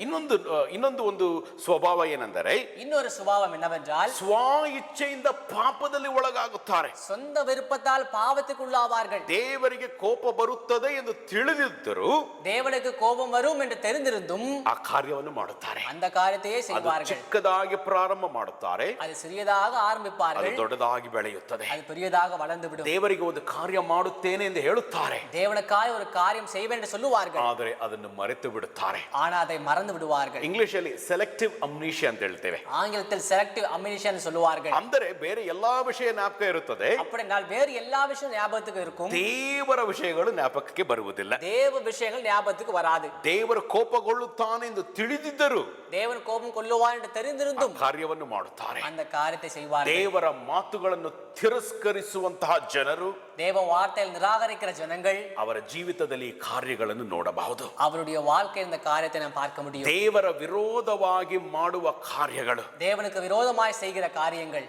ಇನ್ನೊಂದು ಒಂದು ಸ್ವಭಾವ ಏನೆಂದರೆ,
இன்னொரு சுபாவம் என்னவென்றால்
ಸ್ವ ಇಚ್ಛೆಯಿಂದ ಪಾಪದಲ್ಲಿ ಒಳಗಾಗುತ್ತಾರೆ.
சொந்த விருப்பத்தால் பாவத்துக்குள்ளாவார்கள்.
ದೇವರಿಗೆ ಕೋಪ ಬರುತ್ತದೆ ಎಂದು ತಿಳಿದಿದ್ದರೂ
தேவனுக்கு கோபம் வரும் என்று தெரிந்திருந்தும்
ಆ ಕಾರ್ಯವನ್ನು ಮಾಡುತ್ತಾರೆ.
அந்த காரியத்தையே
ಅದು
செய்வார்கள்.
ಚಿಕ್ಕದಾಗಿ ಪ್ರಾರಂಭ ಮಾಡುತ್ತಾರೆ,
அது சிறியதாக
ಅದು
ஆரம்பிப்பார்கள்,
ದೊಡ್ಡದಾಗಿ ಬೆಳೆಯುತ್ತದೆ.
அது பெரியதாக வளர்ந்து விடும்.
ದೇವರಿಗೆ ಒಂದು ಕಾರ್ಯ ಮಾಡುತ್ತೇನೆ ಎಂದು ಹೇಳುತ್ತಾರೆ,
தேவனுக்காய் ஒரு காரியம் செய்வேன் என்று சொல்லுவார்கள்,
ಆದರೆ ಅದನ್ನು ಮರೆತು ಬಿಡುತ್ತಾರೆ.
ஆனா அதை மறந்து விடுவார்கள்.
ಇಂಗ್ಲಿಷ್ ಅಲ್ಲಿ ಸೆಲೆಕ್ಟಿವ್ ಅಮ್ನೀಷಿಯಾ ಅಂತ ಹೇಳ್ತೇವೆ.
ஆங்கிலத்தில் செலக்டிவ் அம்னிஷன் சொல்லுவார்கள்.
ಅಂದರೆ ಬೇರೆ ಎಲ್ಲಾ ವಿಷಯ ಜ್ಞಾಪಕ ಇರುತ್ತದೆ,
அப்படினால் வேறு எல்லா விஷயம் ஞாபகத்துக்கு இருக்கும்,
ದೇವರ ವಿಷಯಗಳು ಜ್ಞಾಪಕಕ್ಕೆ ಬರುವುದಿಲ್ಲ.
தேவ விஷயங்கள் ஞாபகத்துக்கு வராது.
ದೇವರು ಕೋಪಗೊಳ್ಳುತ್ತಾನೆ ಎಂದು ತಿಳಿದಿದ್ದರೂ
தேவன் கோபம் கொள்ளுவார் என்று தெரிந்திருந்தும்
ಕಾರ್ಯವನ್ನು ಮಾಡುತ್ತಾರೆ.
அந்த காரியத்தை செய்வார்கள்.
ದೇವರ ಮಾತುಗಳನ್ನು ತಿರಸ್ಕರಿಸುವಂತಹ ಜನರು,
தேவ வார்த்தையில் நிராகரிக்கிற ஜனங்கள்
ಅವರ ಜೀವಿತದಲ್ಲಿ ಈ ಕಾರ್ಯಗಳನ್ನು ನೋಡಬಹುದು.
அவருடைய வாழ்க்கையில் இந்த காரியத்தை நாம் பார்க்க முடியும்.
ದೇವರ ವಿರೋಧವಾಗಿ ಮಾಡುವ ಕಾರ್ಯಗಳು,
தேவனுக்கு விரோதமாய் செய்கிற காரியங்கள்,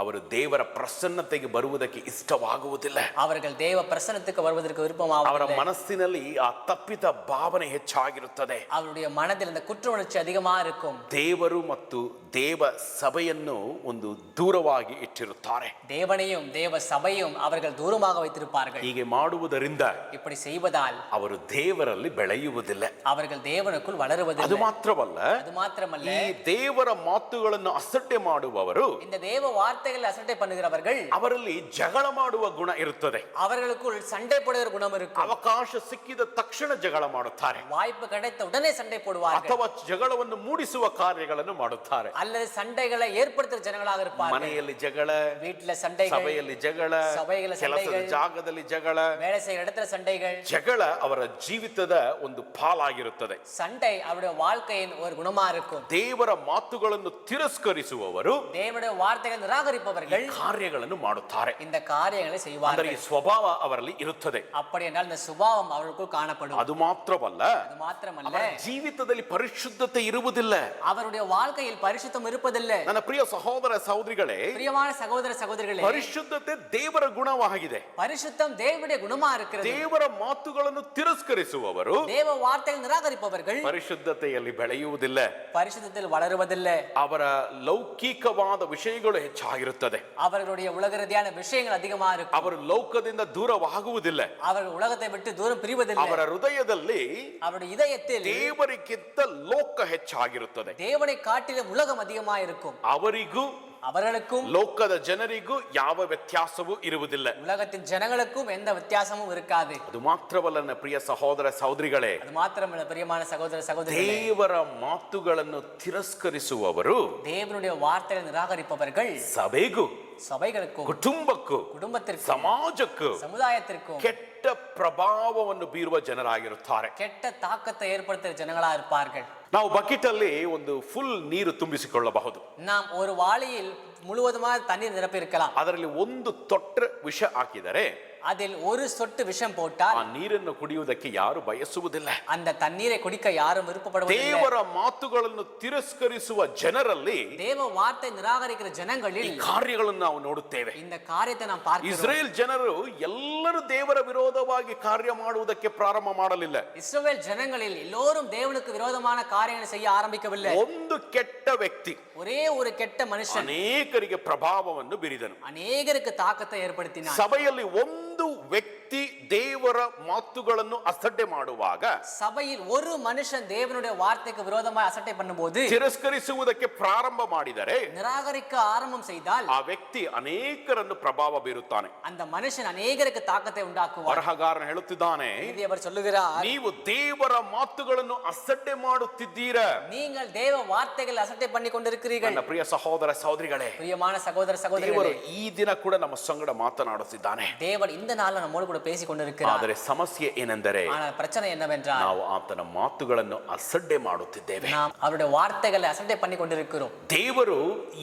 ಅವರು ದೇವರ ಪ್ರಸನ್ನತೆಗೆ ಬರುವುದಕ್ಕೆ ಇಷ್ಟವಾಗುವುದಿಲ್ಲ.
அவர்கள் தேவ பிரசன்னத்துக்கு வருவதற்கு
ಅವರ
விருப்பமாவதில்லை.
ಮನಸ್ಸಿನಲ್ಲಿ ಆ ತಪ್ಪಿತ ಭಾವನೆ ಹೆಚ್ಚಾಗಿರುತ್ತದೆ.
அவருடைய மனதில் இந்த குற்ற உணர்ச்சி அதிகமா இருக்கும்.
ದೇವರು ಮತ್ತು ದೇವ ಸಭೆಯನ್ನು ಒಂದು ದೂರವಾಗಿ ಇಟ್ಟಿರುತ್ತಾರೆ.
தேவனையும் தேவ சபையும் அவர்கள் தூரமாக வைத்திருப்பார்கள்.
ಹೀಗೆ ಮಾಡುವುದರಿಂದ
இப்படி செய்வதால்
ಅವರು ದೇವರಲ್ಲಿ ಬೆಳೆಯುವುದಿಲ್ಲ.
அவர்கள் தேவனுக்குள்
ಅದು
வளருவதில்லை.
ಮಾತ್ರವಲ್ಲ,
அது மாத்திரமல்ல,
ಈ ದೇವರ ಮಾತುಗಳನ್ನು ಅಸಡ್ಡೆ ಮಾಡುವವರು,
இந்த தேவ வார்த்தைகள் அசட்டை பண்ணுகிறவர்கள்,
ಅವರಲ್ಲಿ ಜಗಳ ಮಾಡುವ ಗುಣ ಇರುತ್ತದೆ.
அவர்களுக்குள் சண்டை போடுகிற குணம் இருக்கும்.
ಅವಕಾಶ ಸಿಕ್ಕಿದ ತಕ್ಷಣ ಜಗಳ ಮಾಡುತ್ತಾರೆ,
வாய்ப்பு கிடைத்த உடனே சண்டை போடுவார்கள்,
ಅಥವಾ ಜಗಳವನ್ನು ಮೂಡಿಸುವ ಕಾರ್ಯಗಳನ್ನು ಮಾಡುತ್ತಾರೆ.
அல்லது சண்டைகளை ஏற்படுத்துகிற ஜனங்களாக இருப்பார்கள்.
ಮನೆಯಲ್ಲಿ ಜಗಳ,
வீட்டுல சண்டைகள்,
ಸಭೆಯಲ್ಲಿ ಜಗಳ,
ಸಭೆಗಳ
ಕೆಲಸದ
ಸಭೆಗಳು,
ಜಾಗದಲ್ಲಿ ಜಗಳ.
வேலை செய்கிற இடத்துல சண்டைகள்.
ಜಗಳ ಅವರ ಜೀವಿತದ ಒಂದು ಪಾಲಾಗಿರುತ್ತದೆ.
சண்டை அவருடைய வாழ்க்கையின் ஒரு குணமா இருக்கும்.
ದೇವರ ಮಾತುಗಳನ್ನು ತಿರಸ್ಕರಿಸುವವರು
தேவனுடைய வார்த்தைகள் நிராகரிப்பவர்கள்
ಕಾರ್ಯಗಳನ್ನು ಮಾಡುತ್ತಾರೆ.
இந்த காரியங்களை
ಅಂದರೆ
செய்வார்கள்.
ಈ ಸ್ವಭಾವ ಅವರಲ್ಲಿ ಇರುತ್ತದೆ.
அப்படி என்றால் இந்த சுபாவம் அவர்களுக்குள் காணப்படும்.
ಅದು ಮಾತ್ರವಲ್ಲ,
அது மாத்திரமல்ல,
ಅವರ ಜೀವಿತದಲ್ಲಿ ಪರಿಶುದ್ಧತೆ ಇರುವುದಿಲ್ಲ.
அவருடைய வாழ்க்கையில் பரிசுத்தம் இருப்பதில்லை.
ನನ್ನ ಪ್ರಿಯ ಸಹೋದರ ಸಹೋದರಿಗಳೇ,
பிரியமான சகோதர சகோதரிகளே,
ಪರಿಶುದ್ಧತೆ ದೇವರ ಗುಣವಾಗಿದೆ.
பரிசுத்தம் தேவனுடைய குணமா இருக்கிறது.
ದೇವರ ಮಾತುಗಳನ್ನು ತಿರಸ್ಕರಿಸುವವರು
தேவ வார்த்தைகள் நிராகரிப்பவர்கள்
ಪರಿಶುದ್ಧತೆಯಲ್ಲಿ ಬೆಳೆಯುವುದಿಲ್ಲ.
பரிசுத்தத்தில் வளருவதில்லை.
ಅವರ ಲೌಕಿಕವಾದ ವಿಷಯಗಳು ಹೆಚ್ಚಾಗಿರುತ್ತದೆ.
அவர்களுடைய உலக ரீதியான விஷயங்கள் அதிகமா இருக்கும்.
ಅವರು ಲೋಕದಿಂದ ದೂರವಾಗುವುದಿಲ್ಲ.
அவர்கள் உலகத்தை விட்டு தூரம் பிரிவதில்லை.
ಅವರ ಹೃದಯದಲ್ಲಿ
அவருடைய இதயத்தில்
ದೇವರಿಗಿಂತ ಲೋಕ ಹೆಚ್ಚಾಗಿರುತ್ತದೆ.
தேவனை காட்டிலும் உலகம் அதிகமா இருக்கும்.
ಅವರಿಗೂ
அவர்களுக்கும்
ಲೋಕದ ಜನರಿಗೂ ಯಾವ ವ್ಯತ್ಯಾಸವೂ ಇರುವುದಿಲ್ಲ.
உலகத்தின் ஜனங்களுக்கும் எந்த வித்தியாசமும் இருக்காது.
ಅದು ಮಾತ್ರವಲ್ಲ ನನ್ನ ಪ್ರಿಯ ಸಹೋದರ ಸಹೋದರಿಗಳೇ,
அது மாத்திரமல்ல பிரியமான சகோதர சகோதரிகளே,
ದೇವರ ಮಾತುಗಳನ್ನು ತಿರಸ್ಕರಿಸುವವರು,
தேவனுடைய வார்த்தைகளை நிராகரிப்பவர்கள்
ಸಭೆಗೂ
சபைகளுக்கும்
ಕುಟುಂಬಕ್ಕೂ
குடும்பத்திற்கும்
ಸಮಾಜಕ್ಕೂ
சமுதாயத்திற்கும்
ಕೆಟ್ಟ ಪ್ರಭಾವವನ್ನು ಬೀರುವ ಜನರಾಗಿರುತ್ತಾರೆ.
கெட்ட தாக்கத்தை ஏற்படுத்துகிற ஜனங்களா இருப்பார்கள்.
ನಾವು ಬಕೆಟ್ ಅಲ್ಲಿ ಒಂದು ಫುಲ್ ನೀರು ತುಂಬಿಸಿಕೊಳ್ಳಬಹುದು.
நாம் ஒரு வாளியில் முழுவதுமாக தண்ணீர் நிரப்பி இருக்கலாம்.
ಅದರಲ್ಲಿ ಒಂದು ತೊಟ್ಟ ವಿಷ ಹಾಕಿದರೆ
அதில் ஒரு சொட்டு விஷம் போட்டால்
ಆ ನೀರನ್ನು ಕುಡಿಯುವುದಕ್ಕೆ ಯಾರು ಬಯಸುವುದಿಲ್ಲ.
அந்த தண்ணீரை குடிக்க யாரும் விருப்பப்படுவதில்லை.
ದೇವರ ಮಾತುಗಳನ್ನು ತಿರಸ್ಕರಿಸುವ ಜನರಲ್ಲಿ
தேவ வார்த்தை நிராகரிக்கிற ஜனங்களில்
ಈ ಕಾರ್ಯಗಳನ್ನು ನಾವು ನೋಡುತ್ತೇವೆ.
இந்த காரியத்தை நாம் பார்க்கிறோம்.
ಇಸ್ರೇಲ್ ಜನರು ಎಲ್ಲರೂ ದೇವರ ವಿರೋಧವಾಗಿ ಕಾರ್ಯ ಮಾಡುವುದಕ್ಕೆ ಪ್ರಾರಂಭ ಮಾಡಲಿಲ್ಲ.
இஸ்ரவேல் ஜனங்களில் எல்லோரும் தேவனுக்கு விரோதமான காரியங்களை செய்ய ஆரம்பிக்கவில்லை.
ಒಂದು ಕೆಟ್ಟ ವ್ಯಕ್ತಿ
ஒரே ஒரு கெட்ட மனுஷன்
ಅನೇಕರಿಗೆ ಪ್ರಭಾವವನ್ನು ಬೀರಿದನು.
அநேகருக்கு தாக்கத்தை ஏற்படுத்தினார்.
ಸಭೆಯಲ್ಲಿ ಒಂದು ವ್ಯಕ್ತಿ ದೇವರ ಮಾತುಗಳನ್ನು ಅಸಡ್ಡೆ ಮಾಡುವಾಗ,
சபையில் ஒரு மனுஷன் தேவனுடைய வார்த்தைக்கு விரோதமாக அசட்டை பண்ணும்போது,
ತಿರಸ್ಕರಿಸುವುದಕ್ಕೆ ಪ್ರಾರಂಭ ಮಾಡಿದರೆ
நிராகரிக்க ஆரம்பம் செய்தால்
ಆ ವ್ಯಕ್ತಿ ಅನೇಕರನ್ನು ಪ್ರಭಾವ ಬೀರುತ್ತಾನೆ.
அந்த மனுஷன் அநேகருக்கு தாக்கத்தை உண்டாக்குவார்.
ಬರಹಗಾರನು ಹೇಳುತ್ತಿದ್ದಾನೆ,
அவர் சொல்லுகிறார்,
ನೀವು ದೇವರ ಮಾತುಗಳನ್ನು ಅಸಡ್ಡೆ ಮಾಡುತ್ತಿದ್ದೀರಾ.
நீங்கள் தேவ வார்த்தைகள் அசட்டை பண்ணி கொண்டிருக்கிறீர்கள்.
ನನ್ನ ಪ್ರಿಯ ಸಹೋದರ ಸಹೋದರಿಗಳೇ,
பிரியமான சகோதர
ದೇವರು
சகோதரிகளே,
ಈ ದಿನ ಕೂಡ ನಮ್ಮ ಸಂಗಡ ಮಾತನಾಡುತ್ತಿದ್ದಾನೆ.
தேவன் இந்த நாள் நாளும் நம்மோடு கூட பேசி கொண்டிருக்கிறார்.
ಆದರೆ ಸಮಸ್ಯೆ ಏನೆಂದರೆ
ஆனால் பிரச்சனை என்னவென்றால்
ನಾವು ಆತನ ಮಾತುಗಳನ್ನು ಅಸಡ್ಡೆ ಮಾಡುತ್ತಿದ್ದೇವೆ.
நாம் அவருடைய வார்த்தைகளை அசட்டை பண்ணி கொண்டிருக்கிறோம்.
ದೇವರು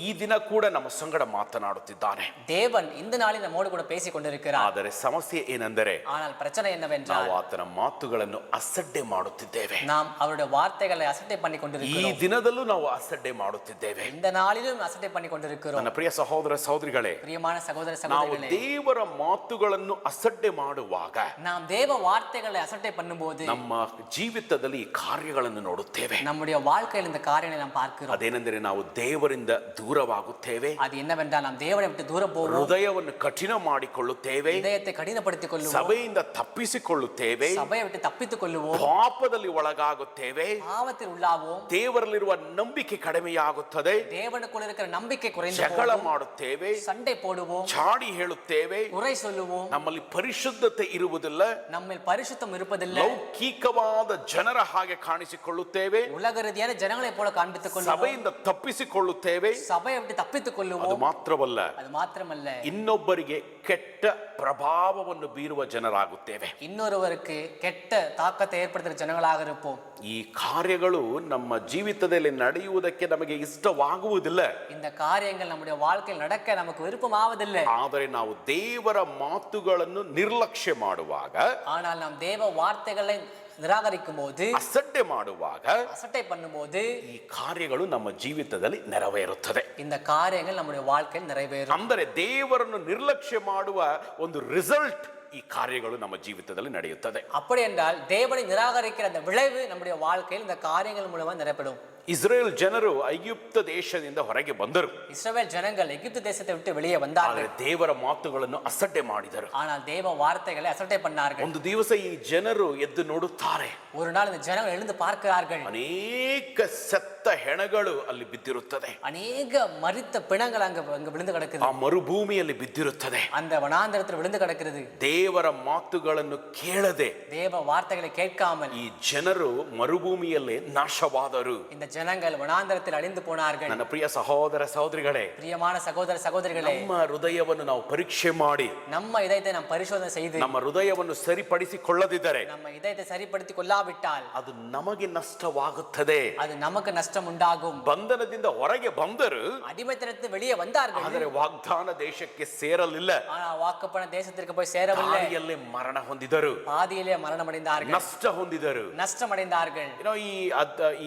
ಈ ದಿನ ಕೂಡ ನಮ್ಮ ಸಂಗಡ ಮಾತನಾಡುತ್ತಿದ್ದಾನೆ.
தேவன் இந்த நாளில் நம்மோடு கூட பேசி கொண்டிருக்கிறார்.
ಆದರೆ ಸಮಸ್ಯೆ ಏನೆಂದರೆ
ஆனால் பிரச்சனை என்னவென்றால்
ನಾವು ಆತನ ಮಾತುಗಳನ್ನು ಅಸಡ್ಡೆ ಮಾಡುತ್ತಿದ್ದೇವೆ.
நாம் அவருடைய வார்த்தைகளை அசட்டை பண்ணி
ಈ
கொண்டிருக்கிறோம்.
ದಿನದಲ್ಲೂ ನಾವು ಅಸಡ್ಡೆ ಮಾಡುತ್ತಿದ್ದೇವೆ.
இந்த நாளிலும் அசட்டை பண்ணி கொண்டிருக்கிறோம்.
ನನ್ನ ಪ್ರಿಯ ಸಹೋದರ ಸಹೋದರಿಗಳೇ,
பிரியமான சகோதர
ನಾವು
சகோதரிகளே,
ದೇವರ ಮಾತುಗಳನ್ನು ಅಸಡ್ಡೆ ಮಾಡುವಾಗ
நாம் தேவ வார்த்தைகளை அசட்டை பண்ணும்போது
ನಮ್ಮ ಜೀವಿತದಲ್ಲಿ ಈ ಕಾರ್ಯಗಳನ್ನು ನೋಡುತ್ತೇವೆ.
நம்முடைய வாழ்க்கையில் இந்த காரியங்களை நாம் பார்க்கிறோம்.
ಅದೇನೆಂದರೆ ನಾವು ದೇವರಿಂದ ದೂರವಾಗುತ್ತೇವೆ,
அது என்னவென்றால் நாம் தேவனை விட்டு தூரம் போவோம்,
ಹೃದಯವನ್ನು ಕಠಿಣ ಮಾಡಿಕೊಳ್ಳುತ್ತೇವೆ,
இதயத்தை கடினப்படுத்திக் கொள்ளுவோம்,
ಸಭೆಯಿಂದ ತಪ್ಪಿಸಿಕೊಳ್ಳುತ್ತೇವೆ,
சபையை விட்டு தப்பித்துக் கொள்ளுவோம்,
ಪಾಪದಲ್ಲಿ ಒಳಗಾಗುತ್ತೇವೆ,
பாவத்தில் உள்ளாவோம்,
ದೇವರಲ್ಲಿರುವ ನಂಬಿಕೆ ಕಡಿಮೆಯಾಗುತ್ತದೆ,
தேவனுக்குள் இருக்கிற நம்பிக்கை குறைந்து
ಜಗಳ
போகும்,
ಮಾಡುತ್ತೇವೆ,
சண்டை போடுவோம்,
ಚಾಡಿ ಹೇಳುತ್ತೇವೆ,
குறை சொல்லுவோம்,
ನಮ್ಮಲ್ಲಿ ಪರಿಶುದ್ಧತೆ ಇರುವುದಿಲ್ಲ,
நம்மில் பரிசுத்தம் இருப்பதில்லை,
ಲೌಕಿಕವಾದ ಜನರ ಹಾಗೆ ಕಾಣಿಸಿಕೊಳ್ಳುತ್ತೇವೆ,
உலக ரீதியான ஜனங்களை போல காண்பித்துக் கொள்ளுவோம்,
ಸಭೆಯಿಂದ ತಪ್ಪಿಸಿಕೊಳ್ಳುತ್ತೇವೆ.
சபையை விட்டு தப்பித்துக்
ಅದು
கொள்ளுவோம்.
ಮಾತ್ರವಲ್ಲ,
அது மாத்திரமல்ல,
ಇನ್ನೊಬ್ಬರಿಗೆ ಕೆಟ್ಟ ಪ್ರಭಾವವನ್ನು ಬೀರುವ ಜನರಾಗುತ್ತೇವೆ.
இன்னொருவருக்கு கெட்ட தாக்கத்தை ஏற்படுத்துகிற ஜனங்களாக இருப்போம்.
ಈ ಕಾರ್ಯಗಳು ನಮ್ಮ ಜೀವಿತದಲ್ಲಿ ನಡೆಯುವುದಕ್ಕೆ ನಮಗೆ ಇಷ್ಟವಾಗುವುದಿಲ್ಲ.
இந்த காரியங்கள் நம்முடைய வாழ்க்கையில் நடக்க நமக்கு விருப்பமாவதில்லை.
ಆದರೆ ನಾವು ದೇವರ ಮಾತುಗಳನ್ನು ನಿರ್ಲಕ್ಷ್ಯ ಮಾಡುವಾಗ,
ஆனால் நாம் தேவ வார்த்தைகளை நிராகரிக்கும் போது,
ಅಸಡ್ಡೆ ಮಾಡುವಾಗ
அசட்டை பண்ணும்போது
ಈ ಕಾರ್ಯಗಳು ನಮ್ಮ ಜೀವಿತದಲ್ಲಿ ನೆರವೇರುತ್ತದೆ.
இந்த காரியங்கள் நம்முடைய வாழ்க்கையில் நிறைவேறும்.
ಅಂದರೆ ದೇವರನ್ನು ನಿರ್ಲಕ್ಷ್ಯ ಮಾಡುವ ಒಂದು ರಿಸಲ್ಟ್ ಈ ಕಾರ್ಯಗಳು ನಮ್ಮ ಜೀವಿತದಲ್ಲಿ ನಡೆಯುತ್ತದೆ.
அப்படி என்றால் தேவனை நிராகரிக்கிற அந்த விளைவு நம்முடைய வாழ்க்கையில் இந்த காரியங்கள் மூலமா நிறைப்படும்.
ಇಸ್ರೇಲ್ ಜನರು ಐಗುಪ್ತ ದೇಶದಿಂದ ಹೊರಗೆ ಬಂದರು,
இஸ்ரவேல் ஜனங்கள் எகிப்து தேசத்தை விட்டு வெளியே வந்தார்கள்.
ಆದರೆ ದೇವರ ಮಾತುಗಳನ್ನು ಅಸಡ್ಡೆ ಮಾಡಿದರು.
ஆனால் தேவ வார்த்தைகளை அசட்டை பண்ணார்கள்.
ಒಂದು ದಿವಸ ಈ ಜನರು ಎದ್ದು ನೋಡುತ್ತಾರೆ,
ஒரு நாள் இந்த ஜனங்கள் எழுந்து பார்க்கிறார்கள்,
ಅನೇಕ ಸತ್ತ ಹೆಣಗಳು ಅಲ್ಲಿ ಬಿದ್ದಿರುತ್ತದೆ,
அநேக மரித்த பிணங்கள் அங்க விழுந்து கிடக்குது,
ಆ ಮರುಭೂಮಿಯಲ್ಲಿ ಬಿದ್ದಿರುತ್ತದೆ.
அந்த வனாந்தரத்தில் விழுந்து கிடக்கிறது.
ದೇವರ ಮಾತುಗಳನ್ನು ಕೇಳದೆ
தேவ வார்த்தைகளை கேட்காமல்
ಈ ಜನರು ಮರುಭೂಮಿಯಲ್ಲೇ ನಾಶವಾದರು.
இந்த ஜனங்கள் வனாந்தரத்தில் அழிந்து போனார்கள்.
ನನ್ನ ಪ್ರಿಯ ಸಹೋದರ ಸಹೋದರಿಗಳೇ,
பிரியமான சகோதர சகோதரிகளே,
ನಮ್ಮ ಹೃದಯವನ್ನು ನಾವು ಪರೀಕ್ಷೆ ಮಾಡಿ
நம்ம இதயத்தை நாம் பரிசோதனை செய்து
ನಮ್ಮ ಹೃದಯವನ್ನು ಸರಿಪಡಿಸಿಕೊಳ್ಳದಿದ್ದರೆ
நம்ம இதயத்தை சரிப்படுத்திக் கொள்ளாவிட்டால்
ಅದು ನಮಗೆ ನಷ್ಟವಾಗುತ್ತದೆ.
அது நமக்கு நஷ்டம் உண்டாகும்.
ಬಂಧನದಿಂದ ಹೊರಗೆ ಬಂದರು,
அடிமைத்தனத்து வெளியே வந்தார்கள்,
ಆದರೆ ವಾಗ್ದಾನ ದೇಶಕ್ಕೆ ಸೇರಲಿಲ್ಲ.
ஆனா வாக்குப்பண தேசத்திற்கு போய் சேரவில்லை.
ದಾರಿಯಲ್ಲಿ ಮರಣ ಹೊಂದಿದರು,
பாதியிலே மரணம் அடைந்தார்கள்,
ನಷ್ಟ ಹೊಂದಿದರು.
நஷ்டம் அடைந்தார்கள்.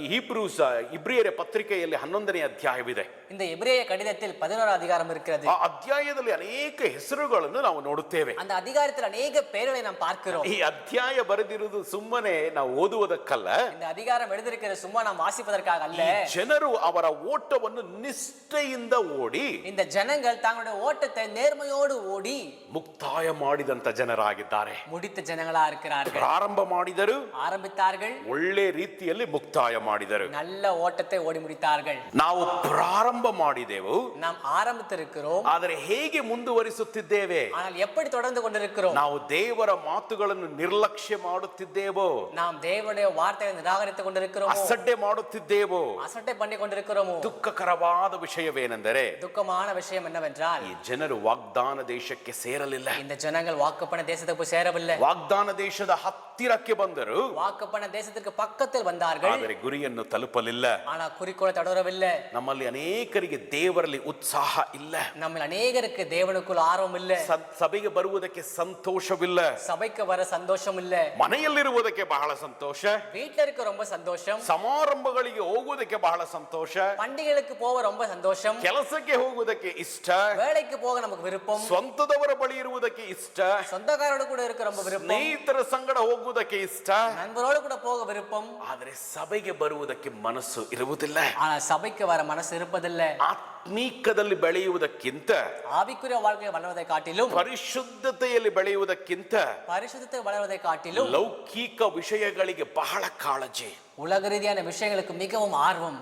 ಈ ಹೀಬ್ರೂಸ್ ಇಬ್ರಿಯರ ಪತ್ರಿಕೆಯಲ್ಲಿ 11ನೇ ಅಧ್ಯಾಯವಿದೆ.
இந்த எபிரேய கடிதத்தில் 11வது அதிகாரம் இருக்கிறது.
ಆ ಅಧ್ಯಾಯದಲ್ಲಿ ಅನೇಕ ಹೆಸರುಗಳನ್ನು ನಾವು ನೋಡುತ್ತೇವೆ.
அந்த அதிகாரத்தில் அநேக பெயர்களை நாம் பார்க்கிறோம்.
ಈ ಅಧ್ಯಾಯ ಬರೆದಿರುವುದು ಸುಮ್ಮನೆ ನಾವು ಓದುವುದಕ್ಕಲ್ಲ,
இந்த அதிகாரம் எழுதியிருக்கிற சும்மா நாம் வாசிப்பதற்காக அல்ல.
ಜನರು ಅವರ ಓಟವನ್ನು ನಿಷ್ಠೆಯಿಂದ ಓಡಿ
இந்த ஜனங்கள் தங்களுடைய ஓட்டத்தை நேர்மையோடு ஓடி
ಮುಕ್ತಾಯ ಮಾಡಿದಂತ ಜನರಾಗಿದ್ದಾರೆ.
முடித்த ஜனங்களா இருக்கிறார்கள்.
ಪ್ರಾರಂಭ ಮಾಡಿದರು,
ஆரம்பித்தார்கள்,
ಒಳ್ಳೆ ರೀತಿಯಲ್ಲಿ ಮುಕ್ತಾಯ ಮಾಡಿದರು.
நல்ல ಓಟத்தை ಓಡಿ முடித்தார்கள்.
ನಾವು ಪ್ರಾರಂಭ ಮಾಡಿದೆವು,
நாம் ஆரம்பித்திருக்கிறோம்,
ಆದರೆ ಹೇಗೆ ಮುಂದುವರಿಸುತ್ತಿದ್ದೇವೆ?
ஆனால் எப்படி தொடர்ந்து கொண்டிருக்கிறோம்?
ನಾವು ದೇವರ ಮಾತುಗಳನ್ನು ನಿರ್ಲಕ್ಷ್ಯ ಮಾಡುತ್ತಿದ್ದೇವೋ,
நாம் தேவனுடைய வார்த்தையை நிராகரித்துக் கொண்டிருக்கிறோமோ,
ಅಸಡ್ಡೆ ಮಾಡುತ್ತಿದ್ದೇವೋ?
அசட்டை பண்ணி கொண்டிருக்கிறோமோ?
ದುಃಖಕರವಾದ ವಿಷಯವೇನೆಂದರೆ
துக்கமான விஷயம் என்னவென்றால்
ಈ ಜನರು ವಾಗ್ದಾನ ದೇಶಕ್ಕೆ ಸೇರಲಿಲ್ಲ.
இந்த ஜனங்கள் வாக்குப்பண தேசத்துக்கு போய் சேரவில்லை.
ವಾಗ್ದಾನ ದೇಶದ ಹತ್ತಿರಕ್ಕೆ ಬಂದರು,
வாக்குப்பண தேசத்திற்கு பக்கத்தில் வந்தார்கள்,
ಆದರೆ ಗುರಿಯನ್ನು ತಲುಪಲಿಲ್ಲ.
ஆனா குறிக்கோளை தொடரவில்லை.
ನಮ್ಮಲ್ಲಿ ಅನೇಕರಿಗೆ ದೇವರಲ್ಲಿ ಉತ್ಸಾಹ ಇಲ್ಲ,
நம்ம அநேகருக்கு தேவனுக்குள் ஆர்வம் இல்லை,
ಸಭೆಗೆ ಬರುವುದಕ್ಕೆ ಸಂತೋಷವಿಲ್ಲ,
சபைக்கு வர சந்தோஷம் இல்ல,
ಮನೆಯಲ್ಲಿರುವುದಕ್ಕೆ ಬಹಳ ಸಂತೋಷ,
வீட்டுல இருக்க ரொம்ப சந்தோஷம்,
ಸಮಾರಂಭಗಳಿಗೆ ಹೋಗುವುದಕ್ಕೆ ಬಹಳ ಸಂತೋಷ,
பண்டிகைகளுக்கு போக ரொம்ப சந்தோஷம்,
ಕೆಲಸಕ್ಕೆ ಹೋಗುವುದಕ್ಕೆ ಇಷ್ಟ,
வேலைக்கு போக நமக்கு விருப்பம்,
ಸ್ವಂತದವರ ಬಳಿ ಇರುವುದಕ್ಕೆ ಇಷ್ಟ,
சொந்தக்காரோட கூட இருக்க ரொம்ப விருப்பம்,
ಸ್ನೇಹಿತರ ಸಂಗಡ ಹೋಗುವುದಕ್ಕೆ ಇಷ್ಟ,
நண்பரோடு கூட போக விருப்பம்.
ಆದರೆ ಸಭೆಗೆ ಬರುವುದಕ್ಕೆ ಮನಸ್ಸು ಇರುವುದಿಲ್ಲ.
ஆனா சபைக்கு வர மனசு இருப்பதில்லை.
ಆತ್ಮೀಕದಲ್ಲಿ ಬೆಳೆಯುವುದಕ್ಕಿಂತ,
ஆவிக்குரிய வாழ்க்கையை வளர்வதை காட்டிலும்,
ಪರಿಶುದ್ಧತೆಯಲ್ಲಿ ಬೆಳೆಯುವುದಕ್ಕಿಂತ
பரிசுத்தத்தை வளர்வதை காட்டிலும்
ಲೌಕಿಕ ವಿಷಯಗಳಿಗೆ ಬಹಳ ಕಾಳಜಿ.
உலக ரீதியான விஷயங்களுக்கு மிகவும் ஆர்வம்.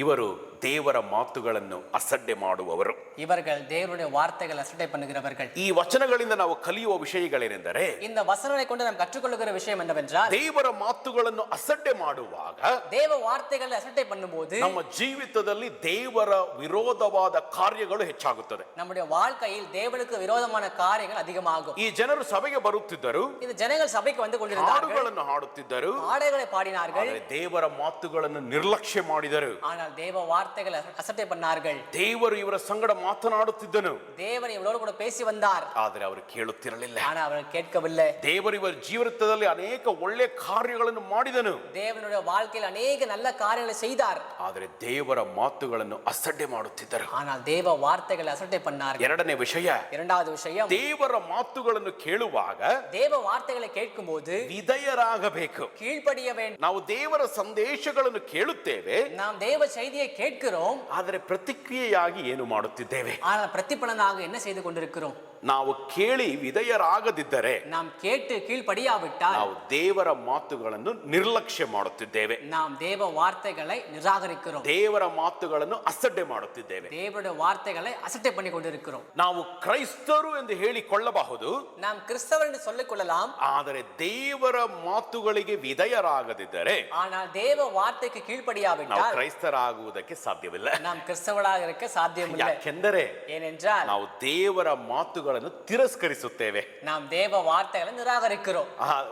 ಇವರು ದೇವರ ಮಾತುಗಳನ್ನು ಅಸಡ್ಡೆ ಮಾಡುವವರು.
இவர்கள் தேவனுடைய வார்த்தைகள் அசட்டை பண்ணுகிறவர்கள்.
ಈ ವಚನಗಳಿಂದ ನಾವು ಕಲಿಯುವ ವಿಷಯಗಳೇನೆಂದರೆ,
இந்த வசனங்களை கொண்டு நாம் கற்றுக்கொள்ளுகிற விஷயம் என்னவென்றால்,
ದೇವರ ಮಾತುಗಳನ್ನು ಅಸಡ್ಡೆ ಮಾಡುವಾಗ
தேவ வார்த்தைகளை அசட்டை பண்ணும்போது
ನಮ್ಮ ಜೀವಿತದಲ್ಲಿ ದೇವರ ವಿರೋಧವಾದ ಕಾರ್ಯಗಳು ಹೆಚ್ಚಾಗುತ್ತದೆ.
நம்முடைய வாழ்க்கையில் தேவனுக்கு விரோதமான காரியங்கள் அதிகமாகும்.
ಈ ಜನರು ಸಭೆಗೆ ಬರುತ್ತಿದ್ದರು,
இந்த ஜனங்கள் சபைக்கு வந்து கொண்டிருந்தார்கள்,
ಹಾಡುಗಳನ್ನು ಹಾಡುತ್ತಿದ್ದರು,
பாடல்களை பாடினார்கள்,
ಆದರೆ ದೇವರ ಮಾತುಗಳನ್ನು ನಿರ್ಲಕ್ಷ್ಯ ಮಾಡಿದರು.
ஆனால் தேவ வார்த்தைகளை அசட்டை பண்ணார்கள்.
ದೇವರು ಇವರ ಸಂಗಡ ಮಾತನಾಡುತ್ತಿದ್ದನು,
தேவன் இவரோடு கூட பேசி வந்தார்,
ಆದರೆ ಅವರು ಕೇಳುತ್ತಿರಲಿಲ್ಲ.
ஆனால் அவர்கள் கேட்கவில்லை.
ದೇವರು ಇವರ ಜೀವಿತದಲ್ಲಿ ಅನೇಕ ಒಳ್ಳೆ ಕಾರ್ಯಗಳನ್ನು ಮಾಡಿದನು,
தேவனுடைய வாழ்க்கையில் அநேக நல்ல காரியங்களை செய்தார்,
ಆದರೆ ದೇವರ ಮಾತುಗಳನ್ನು ಅಸಡ್ಡೆ ಮಾಡುತ್ತಿದ್ದರು.
ஆனால் தேவ வார்த்தைகளை அசட்டை பண்ணார்கள்.
ಎರಡನೇ ವಿಷಯ,
இரண்டாவது விஷயம்,
ದೇವರ ಮಾತುಗಳನ್ನು ಕೇಳುವಾಗ
தேவ வார்த்தைகளை கேட்கும்போது
ವಿಧೇಯರಾಗಬೇಕು.
கீழ்ப்படிய வேண்டும்.
ನಾವು ದೇವರ ಸಂದೇಶಗಳನ್ನು ಕೇಳುತ್ತೇವೆ,
நாம் தேவ செய்தியை கேட்கிறோம்,
ಆದರೆ ಪ್ರತಿಕ್ರಿಯೆಯಾಗಿ ಏನು ಮಾಡುತ್ತಿದ್ದೇವೆ?
ஆனால் பிரதிபலனாக என்ன செய்து கொண்டிருக்கிறோம்?
ನಾವು ಕೇಳಿ ವಿಧೇಯರಾಗದಿದ್ದರೆ
நாம் கேட்டு கீழ்ப்படியாவிட்டால்
ನಾವು ದೇವರ ಮಾತುಗಳನ್ನು ನಿರ್ಲಕ್ಷ್ಯ ಮಾಡುತ್ತಿದ್ದೇವೆ,
நாம் தேவ வார்த்தைகளை நிராகரிக்கிறோம்,
ದೇವರ ಮಾತುಗಳನ್ನು ಅಸಡ್ಡೆ ಮಾಡುತ್ತಿದ್ದೇವೆ.
தேவனுடைய வார்த்தைகளை அசட்டை பண்ணி கொண்டிருக்கிறோம்.
ನಾವು ಕ್ರೈಸ್ತರು ಎಂದು ಹೇಳಿಕೊಳ್ಳಬಹುದು,
நாம் கிறிஸ்தவர் என்று சொல்லிக் கொள்ளலாம்,
ಆದರೆ ದೇವರ ಮಾತುಗಳಿಗೆ ವಿಧೇಯರಾಗದಿದ್ದರೆ
ஆனால் தேவ வார்த்தைக்கு
ನಾವು
கீழ்ப்படியாவிட்டால்
ಕ್ರೈಸ್ತರಾಗುವುದಕ್ಕೆ ಸಾಧ್ಯವಿಲ್ಲ.
நாம் கிறிஸ்தவராக இருக்க சாத்தியமில்லை.
ಯಾಕೆಂದರೆ
ஏனென்றால்
ನಾವು ದೇವರ ಮಾತುಗಳನ್ನು ತಿರಸ್ಕರಿಸುತ್ತೇವೆ.
நாம் தேவ வார்த்தைகளை நிராகரிக்கிறோம்.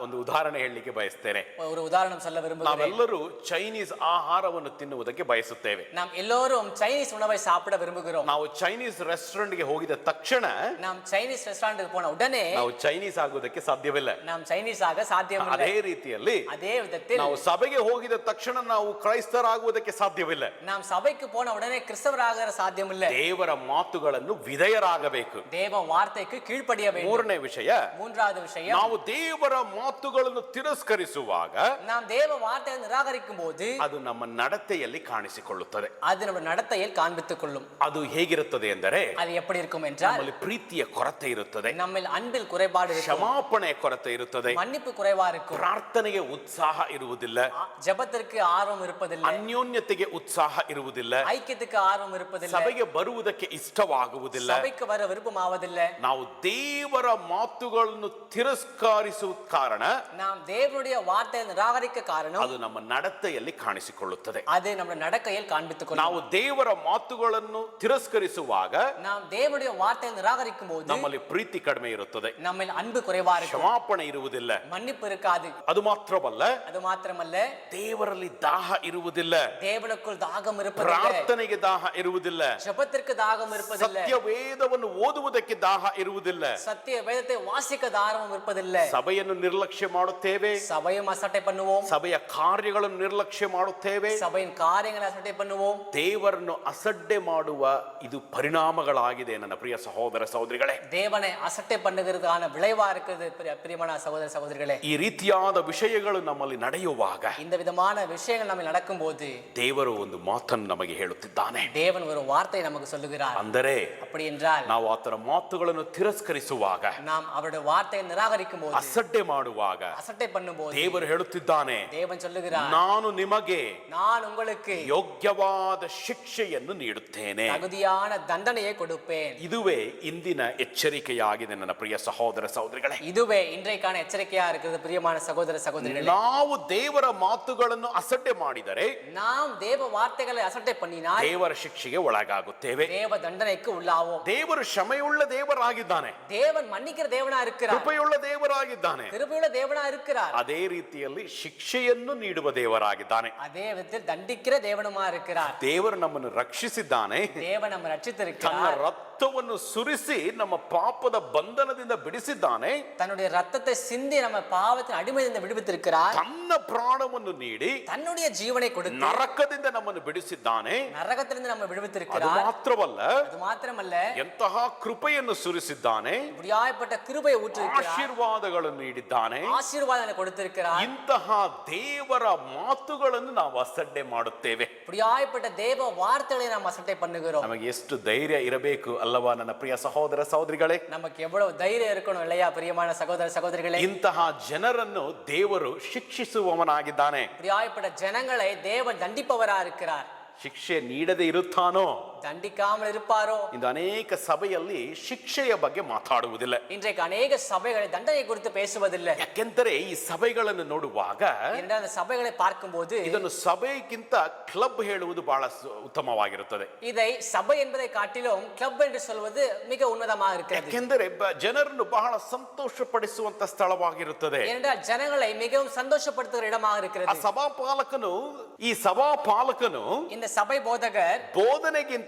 ಒಂದು ಉದಾಹರಣೆ ಹೇಳಲಿಕ್ಕೆ ಬಯಸ್ತೇನೆ.
ஒரு உதாரணம் சொல்ல விரும்புகிறேன்.
ನಾವೆಲ್ಲರೂ ಚೈನೀಸ್ ಆಹಾರವನ್ನು ತಿನ್ನುವುದಕ್ಕೆ ಬಯಸುತ್ತೇವೆ.
நாம் எல்லோரும் சைனீஸ் உணவை சாப்பிட விரும்புகிறோம்.
ನಾವು ಚೈನೀಸ್ ರೆಸ್ಟೋರೆಂಟ್ಗೆ ಹೋಗಿದ ತಕ್ಷಣ
நாம் சைனீஸ் ரெஸ்டாரண்ட்டுக்கு போன உடனே
ನಾವು ಚೈನೀಸ್ ಆಗುವುದಕ್ಕೆ ಸಾಧ್ಯವಿಲ್ಲ.
நாம் சைனீஸ் ஆக சாத்தியமில்லை.
ಅದೇ ರೀತಿಯಲ್ಲಿ
அதே விதத்தில்
ನಾವು ಸಭೆಗೆ ಹೋಗಿದ ತಕ್ಷಣ ನಾವು ಕ್ರೈಸ್ತರಾಗುವುದಕ್ಕೆ ಸಾಧ್ಯವಿಲ್ಲ.
நாம் சபைக்கு போன உடனே கிறிஸ்தவராக சாத்தியமில்லை.
ದೇವರ ಮಾತುಗಳನ್ನು ವಿಧೇಯರಾಗಬೇಕು.
தேவ வார்த்தைக்கு கீழ்ப்படிய வேண்டும்.
ಮೂರನೇ ವಿಷಯ,
மூன்றாவது விஷயம்,
ನಾವು ದೇವರ ಮಾತುಗಳನ್ನು ತಿರಸ್ಕರಿಸುವಾಗ
நாம் தேவ வார்த்தையை நிராகரிக்கும் போது
ಅದು ನಮ್ಮ ನಡತೆಯಲ್ಲಿ ಕಾಣಿಸಿಕೊಳ್ಳುತ್ತದೆ.
அது நம்ம நடத்தையில் காண்பித்துக் கொள்ளும்.
ಅದು ಹೇಗಿರುತ್ತದೆ ಎಂದರೆ,
அது எப்படி இருக்கும் என்றால்,
ನಮ್ಮಲ್ಲಿ ಪ್ರೀತಿಯ ಕೊರತೆ ಇರುತ್ತದೆ,
நம்மில் அன்பில் குறைபாடு இருக்கும்,
ಕ್ಷಮಾಪಣೆ ಕೊರತೆ ಇರುತ್ತದೆ,
மன்னிப்பு குறைவா இருக்கும்,
ಪ್ರಾರ್ಥನೆಗೆ ಉತ್ಸಾಹ ಇರುವುದಿಲ್ಲ,
ஜெபத்திற்கு ஆர்வம் இருப்பதில்லை,
ಅನ್ಯೋನ್ಯತೆಗೆ ಉತ್ಸಾಹ ಇರುವುದಿಲ್ಲ,
ஐக்கியத்துக்கு ஆர்வம் இருப்பதில்லை,
ಸಭೆಗೆ ಬರುವುದಕ್ಕೆ ಇಷ್ಟವಾಗುವುದಿಲ್ಲ.
சபைக்கு வர விருப்பமாவதில்லை.
ನಾವು ದೇವರ ಮಾತುಗಳನ್ನು ತಿರಸ್ಕರಿಸುವ ಕಾರಣ
நாம் தேவனுடைய வார்த்தையை நிராகரிக்க காரணம்
ಅದು ನಮ್ಮ ನಡತೆಯಲ್ಲಿ ಕಾಣಿಸಿಕೊಳ್ಳುತ್ತದೆ.
அது நம்ம நடக்கையில் காண்பித்துக் கொள்ளும்.
ನಾವು ದೇವರ ಮಾತುಗಳನ್ನು ತಿರಸ್ಕರಿಸುವಾಗ
நாம் தேவனுடைய வார்த்தையை நிராகரிக்கும் போது
ನಮ್ಮಲ್ಲಿ ಪ್ರೀತಿ ಕಡಿಮೆ ಇರುತ್ತದೆ,
நம்மில் அன்பு குறைவா இருக்கும்,
ಕ್ಷಮಾಪಣೆ ಇರುವುದಿಲ್ಲ.
மன்னிப்பு இருக்காது.
ಅದು ಮಾತ್ರವಲ್ಲ,
அது மாத்திரமல்ல,
ದೇವರಲ್ಲಿ ದಾಹ ಇರುವುದಿಲ್ಲ,
தேவனுக்குள் தாகம் இருப்பதில்லை,
ಪ್ರಾರ್ಥನೆಗೆ ದಾಹ ಇರುವುದಿಲ್ಲ,
ஜெபத்திற்கு தாகம் இருப்பதில்லை,
ಸತ್ಯ ವೇದವನ್ನು ಓದುವುದಕ್ಕೆ ದಾಹ ಇರುವುದಿಲ್ಲ.
சத்திய வேதத்தை வாசிக்க தாகம் இருப்பதில்லை.
ಸಭೆಯನ್ನು ನಿರ್ಲಕ್ಷ್ಯ ಮಾಡುತ್ತೇವೆ,
சபையும் அசட்டை பண்ணுவோம்,
ಸಭೆಯ ಕಾರ್ಯಗಳನ್ನು ನಿರ್ಲಕ್ಷ್ಯ ಮಾಡುತ್ತೇವೆ,
சபையின் காரியங்களை அசட்டை பண்ணுவோம்.
ದೇವರನ್ನು ಅಸಡ್ಡೆ ಮಾಡುವ ಇದು ಪರಿಣಾಮಗಳಾಗಿದೆ ನನ್ನ ಪ್ರಿಯ ಸಹೋದರ ಸಹೋದರಿಗಳೇ.
தேவனை அசட்டை பண்ணுகிறதுக்கான விளைவா இருக்குது பிரியமான சகோதர சகோதரிகளே.
ಈ ರೀತಿಯಾದ ವಿಷಯಗಳು ನಮ್ಮಲ್ಲಿ ನಡೆಯುವಾಗ
இந்த விதமான விஷயங்கள் நம்ம நடக்கும் போது
ದೇವರು ಒಂದು ಮಾತನ್ನು ನಮಗೆ ಹೇಳುತ್ತಿದ್ದಾನೆ.
தேவன் ஒரு வார்த்தை நமக்கு சொல்லுகிறார்.
ಅಂದರೆ
அப்படி என்றால்
ನಾವು ಆತನ ಮಾತುಗಳನ್ನು ತಿರಸ್ಕರಿಸುವಾಗ,
நாம் அவருடைய வார்த்தையை நிராகரிக்கும் போது,
ಅಸಡ್ಡೆ ಮಾಡುವಾಗ
அசட்டை பண்ணும்போது
ದೇವರು ಹೇಳುತ್ತಿದ್ದಾನೆ,
தேவன் சொல்லுகிறார்,
ನಾನು ನಿಮಗೆ
நான் உங்களுக்கு
ಯೋಗ್ಯವಾದ ಶಿಕ್ಷೆಯನ್ನು ನೀಡುತ್ತೇನೆ.
தகுதியான தண்டனையை கொடுப்பேன்.
ಇದುವೇ ಇಂದಿನ ಎಚ್ಚರಿಕೆಯಾಗಿದೆ ನನ್ನ ಪ್ರಿಯ ಸಹೋದರ ಸಹೋದರಿಗಳೇ.
இதுவே இன்றைக்கான எச்சரிக்கையா இருக்கிறது பிரியமான சகோதர சகோதரிகளே.
ನಾವು ದೇವರ ಮಾತುಗಳನ್ನು ಅಸಡ್ಡೆ ಮಾಡಿದರೆ
நாம் தேவ வார்த்தைகளை அசட்டை பண்ணினால்
ದೇವರ ಶಿಕ್ಷೆಗೆ ಒಳಗಾಗುತ್ತೇವೆ.
தேவ தண்டனைக்கு உள்ளாவோம்.
ದೇವರು ಕ್ಷಮೆಯುಳ್ಳ ದೇವರಾಗಿದ್ದಾನೆ,
தேவன் மன்னிக்கிற தேவனா இருக்கிறார்,
ಕೃಪೆಯುಳ್ಳ ದೇವರಾಗಿದ್ದಾನೆ.
கிருபையுள்ள தேவனா இருக்கிறார்.
ಅದೇ ರೀತಿಯಲ್ಲಿ ಶಿಕ್ಷೆಯನ್ನು ನೀಡುವ ದೇವರಾಗಿದ್ದಾನೆ.
அதே விதத்தில் தண்டிக்கிற தேவனுமா இருக்கிறார்.
ದೇವರು ನಮ್ಮನ್ನು ರಕ್ಷಿಸಿದ್ದಾನೆ,
தேவன் நம்ம
ತನ್ನ
ரட்சித்திருக்கிறார்,
ರಕ್ತವನ್ನು ಸುರಿಸಿ ನಮ್ಮ ಪಾಪದ ಬಂಧನದಿಂದ ಬಿಡಿಸಿದ್ದಾನೆ,
தன்னுடைய ரத்தத்தை சிந்தி நம்ம பாவத்தின் அடிமையிலிருந்து விடுவித்திருக்கிறார்,
ತನ್ನ ಪ್ರಾಣವನ್ನು ನೀಡಿ
தன்னுடைய ஜீவனை கொடுத்து
ನರಕದಿಂದ ನಮ್ಮನ್ನು ಬಿಡಿಸಿದ್ದಾನೆ.
நரகத்திலிருந்து நம்ம
ಅದು
விடுவித்திருக்கிறார்.
ಮಾತ್ರವಲ್ಲ,
அது மாத்திரமல்ல,
ಎಂತಹ ಕೃಪೆಯನ್ನು ಸುರಿಸಿದ್ದಾನೆ,
இப்படியாய்ப்பட்ட கிருபையை ஊற்றிருக்கிறார்,
ಆಶೀರ್ವಾದಗಳನ್ನು ನೀಡಿದ್ದಾನೆ.
ஆசீர்வாதங்களை கொடுத்திருக்கிறார்.
ಇಂತಹ ದೇವರ ಮಾತುಗಳನ್ನು ನಾವು ಅಸಡ್ಡೆ ಮಾಡುತ್ತೇವೆ.
இப்படியாய்ப்பட்ட தேவ வார்த்தைகளை நாம் அசட்டை பண்ணுகிறோம்.
ನಮಗೆ ಎಷ್ಟು ಧೈರ್ಯ ಇರಬೇಕು ಅಲ್ಲವಾ ನನ್ನ ಪ್ರಿಯ ಸಹೋದರ ಸಹೋದರಿಗಳೇ?
நமக்கு எவ்வளவு தைரியம் இருக்கணும் இல்லையா பிரியமான சகோதர சகோதரிகளே?
ಇಂತಹ ಜನರನ್ನು ದೇವರು ಶಿಕ್ಷಿಸುವವನಾಗಿದ್ದಾನೆ.
இப்படியாய்ப்பட்ட ஜனங்களை தேவன் தண்டிப்பவரா இருக்கிறார்.
ಶಿಕ್ಷೆ ನೀಡದೆ ಇರುತ್ತಾನೋ?
தண்டிக்காமல் இருப்பாரோ?
ಇಂದು ಅನೇಕ ಸಭೆಯಲ್ಲಿ ಶಿಕ್ಷೆಯ ಬಗ್ಗೆ ಮಾತಾಡುವುದಿಲ್ಲ.
இன்றைக்கு அநேக சபைகள் தண்டனை குறித்து பேசுவதில்லை.
ಯಾಕೆಂದರೆ ಈ ಸಭೆಗಳನ್ನು ನೋಡುವಾಗ
ஏனென்றால் அந்த சபைகளை பார்க்கும்போது
ಇದನ್ನು ಸಭೆಗಿಂತ ಕ್ಲಬ್ ಹೇಳುವುದು ಬಹಳ ಉತ್ತಮವಾಗಿರುತ್ತದೆ.
இதை சபை என்பதை காட்டிலும் கிளப் என்று சொல்வது மிக உன்னதமாக இருக்கிறது.
ಯಾಕೆಂದರೆ ಜನರನ್ನು ಬಹಳ ಸಂತೋಷಪಡಿಸುವಂತ ಸ್ಥಳವಾಗಿರುತ್ತದೆ.
ஏனென்றால் ஜனங்களை மிகவும் சந்தோஷப்படுத்துகிற இடமாக
ಆ
இருக்கிறது.
ಸಭಾಪಾಲಕನು
இந்த சபை போதகர்
ಬೋಧನೆಗಿಂತ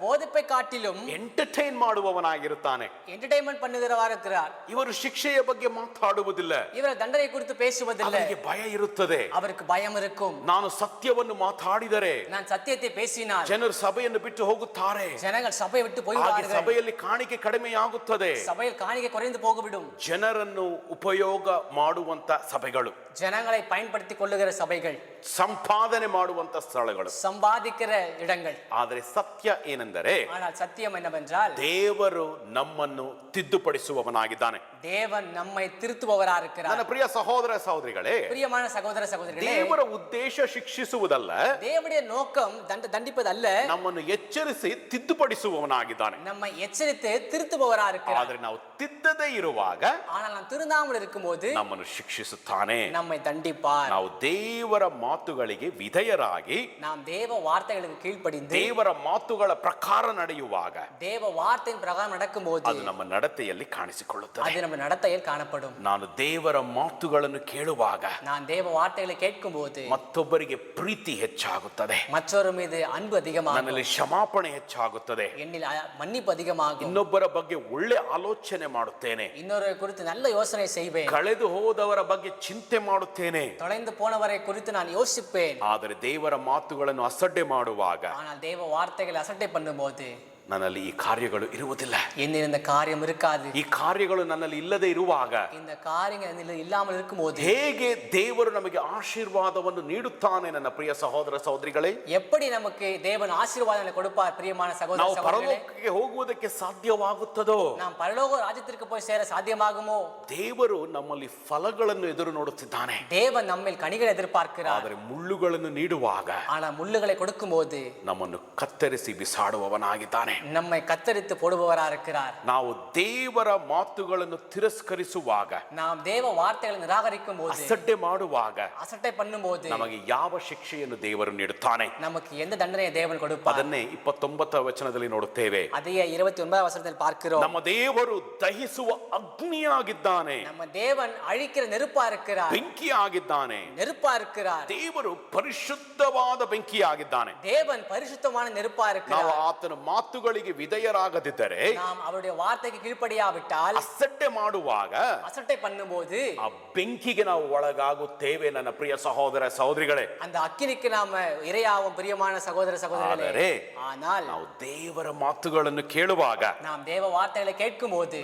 போதிப்பை காட்டிலும்
ಎಂಟರ್ಟೈನ್ ಮಾಡುವವನಾಗಿರುತ್ತಾನೆ.
ಎಂಟರ್ಟೈನ್ಮೆಂಟ್ பண்ணுகிறவர் இருக்கிறார்.
ಇವರು ಶಿಕ್ಷೆಯ ಬಗ್ಗೆ ಮಾತಾಡುವುದಿಲ್ಲ.
இவர் தண்டனை குறித்து பேசுவதில்லை.
ಅವರಿಗೆ ಭಯ ಇರುತ್ತದೆ.
அவருக்கு பயம் இருக்கும்.
ನಾನು ಸತ್ಯವನ್ನು ಮಾತಾಡಿದರೆ
நான் ಸತ್ಯத்தை பேசினால்
ಜನರು ಸಭೆಯನ್ನು ಬಿಟ್ಟು ಹೋಗುತ್ತಾರೆ.
ஜனங்கள் சபையை விட்டு
ಹಾಗೆ
போய்விடுவார்கள்.
ಸಭೆಯಲ್ಲಿ ಕಾಣಿಕೆ ಕಡಿಮೆಯಾಗುತ್ತದೆ.
சபையில் காணிக்கை குறைந்து போய்விடும்.
ಜನರನ್ನು ಉಪಯೋಗ ಮಾಡುವಂತ ಸಭೆಗಳು,
ஜனங்களை பயன்படுத்திக் கொள்ளுகிற சபைகள்,
ಸಂಪಾದನೆ ಮಾಡುವಂತ ಸ್ಥಳಗಳು.
சம்பாதிக்கிற இடங்கள்.
ಆದರೆ ಸತ್ಯ ಏನೆಂದರೆ
ஆனால் சத்தியம் என்னவென்றால்
ದೇವರು ನಮ್ಮನ್ನು ತಿದ್ದುಪಡಿಸುವವನಾಗಿದ್ದಾನೆ.
தேவன் நம்மை திருத்துபவரா இருக்கிறார்.
ನನ್ನ ಪ್ರಿಯ ಸಹೋದರ ಸಹೋದರಿಗಳೇ,
பிரியமான சகோதர சகோதரிகளே,
ದೇವರ ಉದ್ದೇಶ ಶಿಕ್ಷಿಸುವುದಲ್ಲ,
தேவனுடைய நோக்கம் தண்டிப்பதல்ல,
ನಮ್ಮನ್ನು ಎಚ್ಚರಿಸಿ ತಿದ್ದುಪಡಿಸುವವನಾಗಿದ್ದಾನೆ.
நம்மை எச்சரித்து திருத்துபவரா இருக்கிறார்.
ಆದರೆ ನಾವು ತಿದ್ದದೇ ಇರುವಾಗ
ஆனால் நாம் திருந்தாமல் இருக்கும்போது
ನಮ್ಮನ್ನು ಶಿಕ್ಷಿಸುತ್ತಾನೆ.
நம்மை தண்டிப்பார்.
ನಾವು ದೇವರ ಮಾತುಗಳಿಗೆ ವಿಧೇಯರಾಗಿ
நாம் தேவ வார்த்தைகளுக்கு கீழ்ப்படிந்து
ದೇವರ ಮಾತುಗಳ ಪ್ರಕಾರ ನಡೆಯುವಾಗ
தேவ வார்த்தையின் பிரகாரம் நடக்கும்போது
ಅದು ನಮ್ಮ ನಡತೆಯಲ್ಲಿ ಕಾಣಿಸಿಕೊಳ್ಳುತ್ತದೆ.
அது நம்ம நடத்தையில் காணப்படும்.
ನಾನು ದೇವರ ಮಾತುಗಳನ್ನು ಕೇಳುವಾಗ
நான் தேவ வார்த்தைகளை கேட்கும்போது
ಮತ್ತೊಬ್ಬರಿಗೆ ಪ್ರೀತಿ ಹೆಚ್ಚಾಗುತ್ತದೆ.
மற்றொரு மீது அன்பு அதிகமாகும்.
ನನ್ನಲ್ಲಿ ಕ್ಷಮಾಪಣೆ ಹೆಚ್ಚಾಗುತ್ತದೆ.
என்னில் மன்னிப்பு அதிகமாகும்.
ಇನ್ನೊಬ್ಬರ ಬಗ್ಗೆ ಒಳ್ಳೆ ಆಲೋಚನೆ ಮಾಡುತ್ತೇನೆ.
இன்னொரு குறித்து நல்ல யோசனை செய்வேன்.
ಕಳೆದು ಹೋದವರ ಬಗ್ಗೆ ಚಿಂತೆ ಮಾಡುತ್ತೇನೆ.
தொலைந்து போனவரை குறித்து நான் யோசிப்பேன்.
ಆದರೆ ದೇವರ ಮಾತುಗಳನ್ನು ಅಸಡ್ಡೆ ಮಾಡುವಾಗ
ஆனால் தேவ வார்த்தைகளை அசட்டை பண்ணும்போது
ನನ್ನಲ್ಲಿ ಈ ಕಾರ್ಯಗಳು ಇರುವುದಿಲ್ಲ.
என்னில் இந்த காரியம் இருக்காது.
ಈ ಕಾರ್ಯಗಳು ನನ್ನಲ್ಲಿ ಇಲ್ಲದೆ ಇರುವಾಗ
இந்த காரியங்கள் என்னில் இல்லாமல் இருக்கும்போது
ಹೇಗೆ ದೇವರು ನಮಗೆ ಆಶೀರ್ವಾದವನ್ನು ನೀಡುತ್ತಾನೆ? ನನ್ನ ಪ್ರಿಯ ಸಹೋದರ ಸಹೋದರಿಗಳೇ,
எப்படி நமக்கு தேவன் ஆசீர்வாதங்களை கொடுப்பார்? பிரியமான சகோதர
ನಾವು
சகோதரிகளே,
ಪರಲೋಕಕ್ಕೆ ಹೋಗುವುದಕ್ಕೆ ಸಾಧ್ಯವಾಗುತ್ತದೋ?
நாம் பரலோக ராஜ்யத்திற்கு போய் சேர சாத்தியமாகுமோ?
ದೇವರು ನಮ್ಮಲ್ಲಿ ಫಲಗಳನ್ನು ಎದುರು ನೋಡುತ್ತಿದ್ದಾನೆ.
தேவன் நம்மில் கனிகளை எதிர்பார்க்கிறார்.
ಆದರೆ ಮುಳ್ಳುಗಳನ್ನು ನೀಡುವಾಗ
ஆனால் முள்ளுகளை கொடுக்கும்போது
ನಮ್ಮನ್ನು ಕತ್ತರಿಸಿ ಬಿಸಾಡುವವನಾಗಿದ್ದಾನೆ.
நம்மை கத்தரித்து போடுபவரா இருக்கிறார்.
ನಾವು ದೇವರ ಮಾತುಗಳನ್ನು ತಿರಸ್ಕರಿಸುವಾಗ,
நாம் தேவ வார்த்தைகளை நிராகரிக்கும் போது,
ಅಸಡ್ಡೆ ಮಾಡುವಾಗ
அசட்டை பண்ணும்போது
ನಮಗೆ ಯಾವ ಶಿಕ್ಷೆಯನ್ನು ದೇವರು ನೀಡುತ್ತಾನೆ?
நமக்கு எந்த தண்டனையை தேவன் கொடுப்பார்?
ಅದನ್ನೇ 29వ ವಚನದಲ್ಲಿ ನೋಡುತ್ತೇವೆ.
அதையே 29வது வசனத்தில் பார்க்கிறோம்.
ನಮ್ಮ ದೇವರು ದಹಿಸುವ ಅಗ್ನಿಯಾಗಿದ್ದಾನೆ,
நம்ம தேவன் அழிக்கிற நெருப்பா இருக்கிறார்.
ಬೆಂಕಿಯಾಗಿದ್ದಾನೆ.
நெருப்பா இருக்கிறார்.
ದೇವರು ಪರಿಶುದ್ಧವಾದ ಬೆಂಕಿಯಾಗಿದ್ದಾನೆ.
தேவன் பரிசுத்தமான நெருப்பா
ನಾವು
இருக்கிறார்.
ಆತನ ಮಾತುಗಳಿಗೆ ವಿಧೇಯರಾಗದಿದ್ದರೆ,
நாம் அவருடைய வார்த்தைக்கு கீழ்ப்படியாவிட்டால்,
ಅಸಡ್ಡೆ ಮಾಡುವಾಗ
அசட்டை பண்ணும்போது
ಆ ಬೆಂಕಿಗೆ ನಾವು ಒಳಗಾಗುತ್ತೇವೆ. ನನ್ನ ಪ್ರಿಯ ಸಹೋದರ ಸಹೋದರಿಗಳೇ,
அந்த ಅಕ್ಕಿನಿக்கு நாம இரையாவும். பிரியமான சகோதர சகோதரிகளே,
ಆದರೆ
ஆனால்
ನಾವು ದೇವರ ಮಾತುಗಳನ್ನು ಕೇಳುವಾಗ
நாம் தேவ வார்த்தைகளை கேட்கும் போது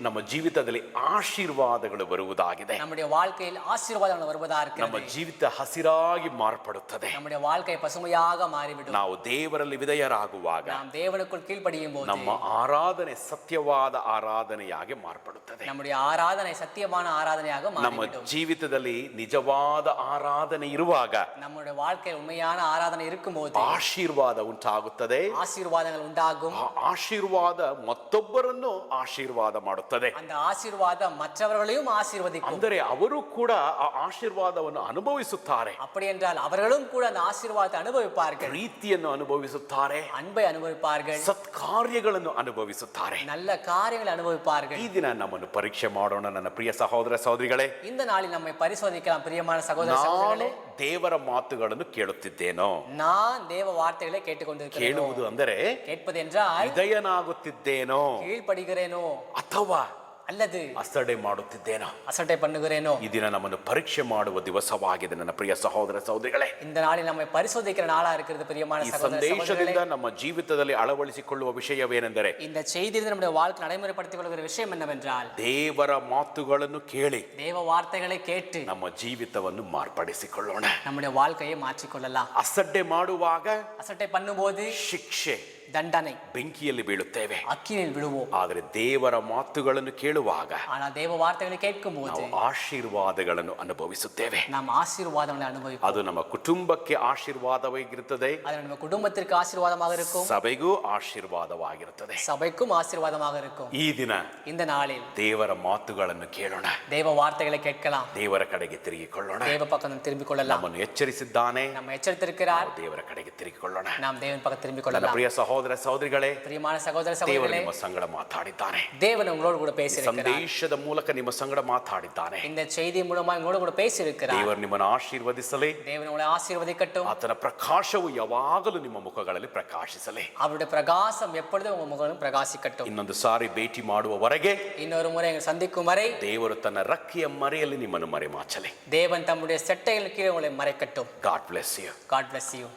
ನಮ್ಮ ಜೀವಿತದಲ್ಲಿ ಆಶೀರ್ವಾದಗಳು ಬರುವುದಾಗಿದೆ.
நம்முடைய வாழ்க்கையில் ஆசீர்வாதங்கள் வருவதா
ನಮ್ಮ
இருக்கிறது.
ಜೀವಿತ ಹಸಿರಾಗಿ ಮಾರ್ಪಡುತ್ತದೆ.
நம்முடைய வாழ்க்கை பசுமையாக மாறிவிடும்.
ನಾವು ದೇವರಲ್ಲಿ ವಿಧೇಯರಾಗುವಾಗ
நாம் தேவனுக்குள் கீழ்ப்படியும் போது
ನಮ್ಮ ಆರಾಧನೆ ಸತ್ಯವಾದ ಆರಾಧನೆಯಾಗಿ ಮಾರ್ಪಡುತ್ತದೆ.
நம்முடைய ஆராதனை சத்தியமான ஆராதனையாக
ನಮ್ಮ
மாறிவிடும்.
ಜೀವಿತದಲ್ಲಿ ನಿಜವಾದ ಆರಾಧನೆ ಇರುವಾಗ
நம்முடைய வாழ்க்கையில் உண்மையான ஆராதனை இருக்கும்போது
ಆಶೀರ್ವಾದ ಉಂಟಾಗುತ್ತದೆ.
ஆசீர்வாதங்கள் உண்டாகும்.
ಆ ಆಶೀರ್ವಾದ ಮತ್ತೊಬ್ಬರನ್ನು ಆಶೀರ್ವಾದ ಮಾಡುತ್ತದೆ.
அந்த ஆசீர்வாதம் மற்றவர்களையும் ஆசீர்வதிக்கும்.
ಅಂದರೆ ಅವರು ಕೂಡ ಆ ಆಶೀರ್ವಾದವನ್ನು ಅನುಭವಿಸುತ್ತಾರೆ,
அப்படி என்றால் அவர்களும் கூட அந்த ஆசீர்வாதத்தை அனுபவிப்பார்கள்.
ಪ್ರೀತಿಯನ್ನು ಅನುಭವಿಸುತ್ತಾರೆ,
அன்பை அனுபவிப்பார்கள்.
ಸತ್ಕಾರ್ಯಗಳನ್ನು ಅನುಭವಿಸುತ್ತಾರೆ.
நல்ல காரியங்களை அனுபவிப்பார்கள்.
ಈ ದಿನ ನಮ್ಮನ್ನು ಪರೀಕ್ಷೆ ಮಾಡೋಣ ನನ್ನ ಪ್ರಿಯ ಸಹೋದರ ಸಹೋದರಿಗಳೇ.
இந்த நாளில் நம்மை பரிசோதிக்கலாம். பிரியமான சகோதர
ನಾನು
சகோதரிகளே,
ದೇವರ ಮಾತುಗಳನ್ನು ಕೇಳುತ್ತಿದ್ದೇನೋ?
நான் தேவ வார்த்தைகளை கேட்டுக்கொண்டிருக்கிறேன்.
ಕೇಳುವುದು ಅಂದರೆ
கேட்பது என்றால்
ವಿಧೇಯನಾಗುತ್ತಿದ್ದೇನೋ
கீழ்ப்படுகிறேனோ
ಅಥವಾ
அல்லது
ಅಸಡ್ಡೆ ಮಾಡುತ್ತಿದ್ದೇನೋ?
அசட்டை பண்ணுகிறேனோ?
ಈ ದಿನ ನಮ್ಮನ್ನು ಪರೀಕ್ಷೆ ಮಾಡುವ ದಿವಸವಾಗಿದೆ ನನ್ನ ಪ್ರಿಯ ಸಹೋದರ ಸಹೋದರಿಗಳೇ.
இந்த நாளில் நம்மை பரிசோதிக்கிற நாளா இருக்கிறது. பிரியமான
ಈ
சகோதர
ಸಂದೇಶದಿಂದ
சகோதரிகளே,
ನಮ್ಮ ಜೀವಿತದಲ್ಲಿ ಅಳವಡಿಸಿಕೊಳ್ಳುವ ವಿಷಯವೇನೆಂದರೆ,
இந்த செய்தியில் நம்முடைய வாழ்க்கை நடைமுறைப்படுத்திக் கொள்கிற விஷயம் என்னவென்றால்,
ದೇವರ ಮಾತುಗಳನ್ನು ಕೇಳಿ
தேவ வார்த்தைகளை கேட்டு
ನಮ್ಮ ಜೀವಿತವನ್ನು ಮಾರ್ಪಡಿಸಿಕೊಳ್ಳೋಣ.
நம்முடைய வாழ்க்கையை மாற்றிக்கொள்ளலாம்.
ಅಸಡ್ಡೆ ಮಾಡುವಾಗ
அசட்டை பண்ணும்போது
ಶಿಕ್ಷೆ,
தண்டனை,
ಬೆಂಕಿಯಲ್ಲಿ ಬೀಳುತ್ತೇವೆ.
அக்கினியில் விழுவோம்.
ಆದರೆ ದೇವರ ಮಾತುಗಳನ್ನು ಕೇಳುವಾಗ
ஆனா தேவ வார்த்தைகளை கேட்கும் போது
ನಾವು ಆಶೀರ್ವಾದಗಳನ್ನು ಅನುಭವಿಸುತ್ತೇವೆ.
நாம் ஆசீர்வாதங்களை அனுபவிப்போம்.
ಅದು ನಮ್ಮ ಕುಟುಂಬಕ್ಕೆ ಆಶೀರ್ವಾದವಾಗಿರುತ್ತದೆ,
அது நம்ம குடும்பத்திற்கு ஆசீர்வாதமாக இருக்கும்,
ಸಭೆಗೂ ಆಶೀರ್ವಾದವಾಗಿರುತ್ತದೆ.
சபைக்கும் ஆசீர்வாதமாக இருக்கும்.
ಈ ದಿನ
இந்த நாளில்
ದೇವರ ಮಾತುಗಳನ್ನು ಕೇಳೋಣ,
தேவ வார்த்தைகளை கேட்கலாம்,
ದೇವರ ಕಡೆಗೆ ತಿರುಗಿಕೊಳ್ಳೋಣ.
தேவ பக்கம் திரும்பிக் கொள்ளலாம்.
ನಮ್ಮನ್ನು ಎಚ್ಚರಿಸಿದ್ದಾನೆ,
நம்ம எச்சரித்திருக்கிறார்,
ನಾವು ದೇವರ ಕಡೆಗೆ ತಿರುಗಿಕೊಳ್ಳೋಣ.
நாம் தேவன் பக்கம் திரும்பிக்
ನನ್ನ
கொள்ளலாம்.
ಪ್ರಿಯ ಸಹೋದರ ಸಹೋದರಿಗಳೇ,
பிரியமான சகோதர
ದೇವರು
சகோதரிகளே,
ನಿಮ್ಮ ಸಂಗಡ ಮಾತಾಡಿದ್ದಾನೆ.
தேவன் உங்களோடு கூட பேசியிருக்கிறார்.
ಸಂದೇಶದ ಮೂಲಕ ನಿಮ್ಮ ಸಂಗಡ ಮಾತಾಡಿದ್ದಾನೆ.
இந்த செய்தி மூலமா உங்களோடு கூட பேசியிருக்கிறார்.
ದೇವರು ನಿಮ್ಮನ್ನು ಆಶೀರ್ವದಿಸಲಿ.
தேவன் உங்களை ஆசீர்வதிக்கட்டும்.
ಆತನ ಪ್ರಕಾಶವು ಯಾವಾಗಲೂ ನಿಮ್ಮ ಮುಖಗಳಲ್ಲಿ ಪ್ರಕಾಶಿಸಲಿ.
அவருடைய பிரகாசம் எப்பொழுதும் உங்க முகங்களும் பிரகாசிக்கட்டும்.
ಇನ್ನೊಂದು ಸಾರಿ ಭೇಟಿ ಮಾಡುವವರೆಗೆ
இன்னொரு முறை எங்களை சந்திக்கும் வரை
ದೇವರು ತನ್ನ ರಕ್ಕೆಯ ಮರೆಯಲ್ಲಿ ನಿಮ್ಮನ್ನು ಮರೆಮಾಚಲಿ.
தேவன் தம்முடைய செட்டைகள் கீழே உங்களை மறைக்கட்டும்.
God bless you.
God bless you.